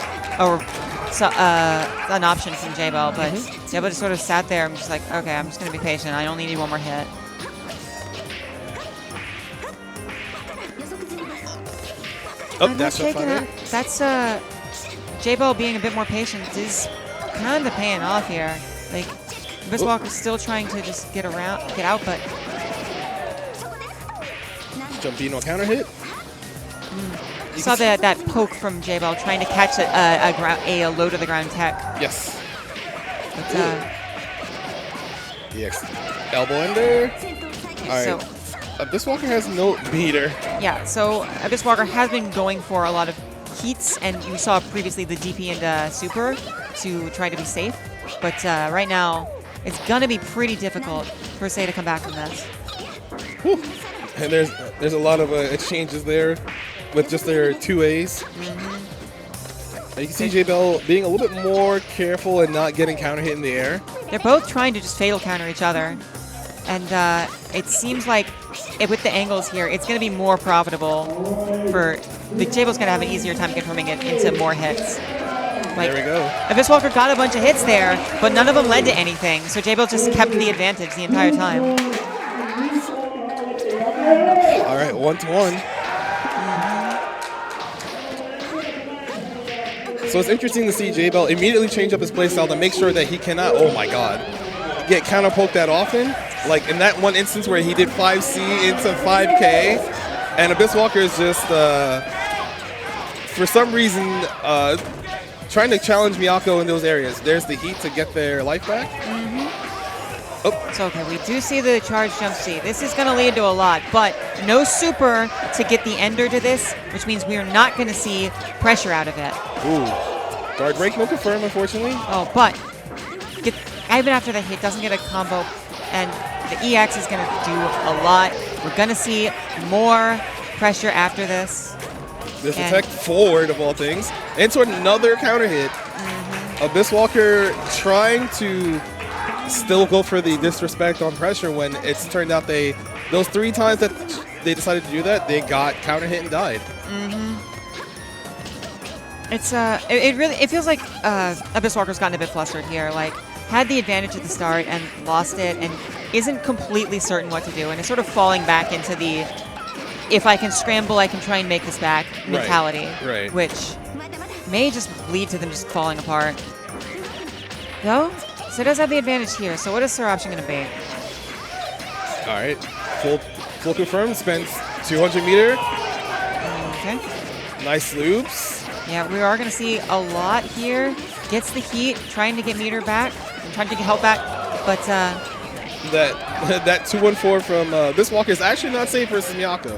Speaker 1: option from J-Bell, but J-Bell just sort of sat there. I'm just like, okay, I'm just gonna be patient. I only need one more hit.
Speaker 2: Oh, that's
Speaker 1: J-Bell being a bit more patient is kind of paying off here. Like Abyss Walker's still trying to just get out, but
Speaker 2: Jumpino counter hit.
Speaker 1: Saw that poke from J-Bell trying to catch a low to the ground tech.
Speaker 2: Yes.
Speaker 1: But,
Speaker 2: EX elbow ender. All right.
Speaker 1: So
Speaker 2: Abyss Walker has no meter.
Speaker 1: yeah, so Abyss Walker has been going for a lot of heats, and we saw previously the DP into super to try to be safe. But right now, it's gonna be pretty difficult for Say to come back from this.
Speaker 2: Whew. And there's a lot of exchanges there with just their 2As. You can see J-Bell being a little bit more careful and not getting counter hit in the air.
Speaker 1: They're both trying to just fatal counter each other. And it seems like with the angles here, it's going to be more profitable for J-Bell's going to have an easier time confirming it into more hits. Like,
Speaker 2: there we go.
Speaker 1: Abyss Walker got a bunch of hits there, but none of them led to anything. So J-Bell just kept the advantage the entire time.
Speaker 2: All right, 1-1. So it's interesting to see J-Bell immediately change up his playstyle to make sure that he cannot, oh my god, get counter poked that often. Like in that one instance where he did 5C into 5K, and Abyss Walker is just, for some reason, trying to challenge Miyako in those areas. There's the heat to get their life back. Oh.
Speaker 1: So, okay, we do see the charge jump C. This is going to lead to a lot, but no super to get the ender to this, which means we are not going to see pressure out of it.
Speaker 2: Ooh. Guard break, no confirm, unfortunately.
Speaker 1: Oh, but even after the hit, doesn't get a combo, and the EX is going to do a lot. We're going to see more pressure after this.
Speaker 2: This attack forward, of all things, into another counter hit. Abyss Walker trying to still go for the disrespect on pressure when it's turned out those 3 times that they decided to do that, they got counter hit and died.
Speaker 1: It's it feels like Abyss Walker's gotten a bit flustered here. Like had the advantage at the start and lost it, and isn't completely certain what to do, and is sort of falling back into the if I can scramble, I can try and make this back mentality,
Speaker 2: right.
Speaker 1: Which may just lead to them just falling apart. Though, so it does have the advantage here. So what is their option going to be?
Speaker 2: All right, full confirm, spends 200 meter.
Speaker 1: Okay.
Speaker 2: Nice loops.
Speaker 1: Yeah, we are going to see a lot here. Gets the heat, trying to get meter back, and trying to get health back, but
Speaker 2: that 2-1-4 from Abyss Walker is actually not safe versus Miyako.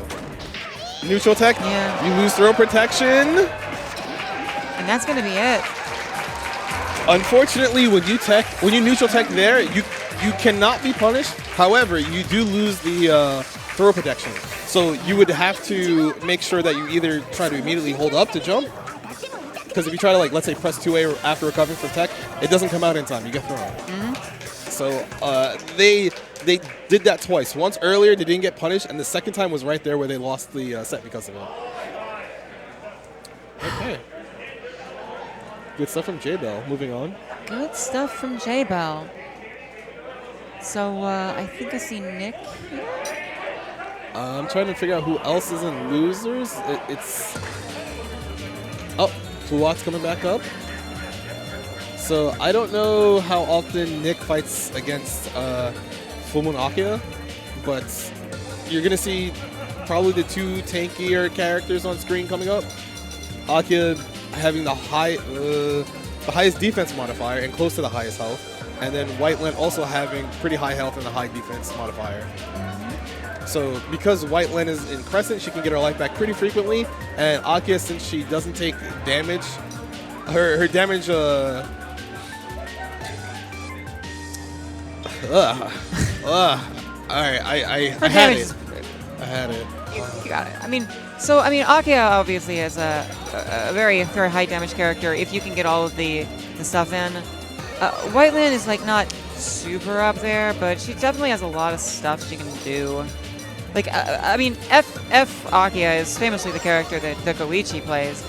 Speaker 2: Neutral tech, you lose throw protection.
Speaker 1: And that's going to be it.
Speaker 2: Unfortunately, when you neutral tech there, you cannot be punished. However, you do lose the throw protection. So you would have to make sure that you either try to immediately hold up to jump, because if you try to, like, let's say press 2A after recovering from tech, it doesn't come out in time. You get thrown. So they did that twice. Once earlier, they didn't get punished, and the second time was right there where they lost the set because of it. Okay. Good stuff from J-Bell. Moving on.
Speaker 1: Good stuff from J-Bell. So I think I see Nick here.
Speaker 2: I'm trying to figure out who else is in losers. It's... Oh, Fuwat's coming back up. So I don't know how often Nick fights against Full Moon Akia, but you're going to see probably the 2 tankier characters on screen coming up. Akia having the highest defense modifier and close to the highest health, and then Whiteland also having pretty high health and a high defense modifier. So because Whiteland is in Crescent, she can get her life back pretty frequently, and Akia, since she doesn't take damage, her damage. All right, I had it. I had it.
Speaker 1: You got it. Akia obviously is a very, very high damage character if you can get all of the stuff in. Whiteland is like not super up there, but she definitely has a lot of stuff she can do. Like, F Akia is famously the character that Goichi plays,